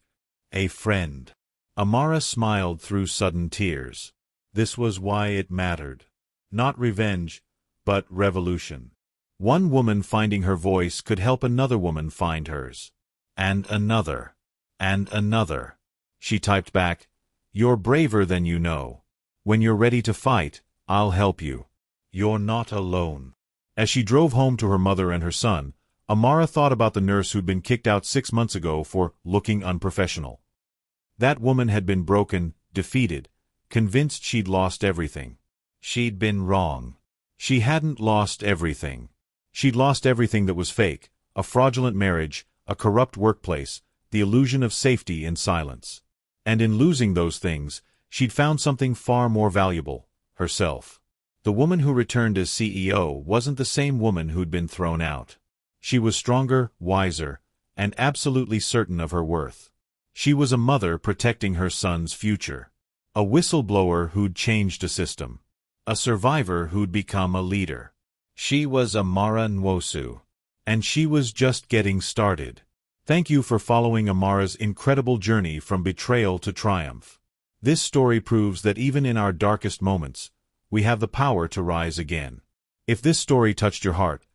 A friend. Amara smiled through sudden tears. This was why it mattered. Not revenge, but revolution. One woman finding her voice could help another woman find hers. And another. And another. She typed back, "You're braver than you know. When you're ready to fight, I'll help you. You're not alone." As she drove home to her mother and her son, Amara thought about the nurse who'd been kicked out 6 months ago for looking unprofessional. That woman had been broken, defeated, convinced she'd lost everything. She'd been wrong. She hadn't lost everything. She'd lost everything that was fake, a fraudulent marriage, a corrupt workplace, the illusion of safety in silence. And in losing those things, she'd found something far more valuable, herself. The woman who returned as CEO wasn't the same woman who'd been thrown out. She was stronger, wiser, and absolutely certain of her worth. She was a mother protecting her son's future. A whistleblower who'd changed a system. A survivor who'd become a leader. She was Amara Nwosu. And she was just getting started. Thank you for following Amara's incredible journey from betrayal to triumph. This story proves that even in our darkest moments, we have the power to rise again. If this story touched your heart,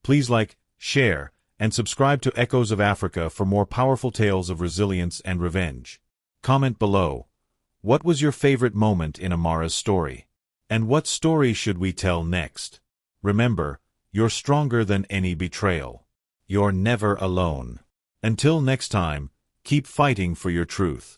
please like, share, and subscribe to Echoes of Africa for more powerful tales of resilience and revenge. Comment below. What was your favorite moment in Amara's story? And what story should we tell next? Remember, you're stronger than any betrayal. You're never alone. Until next time, keep fighting for your truth.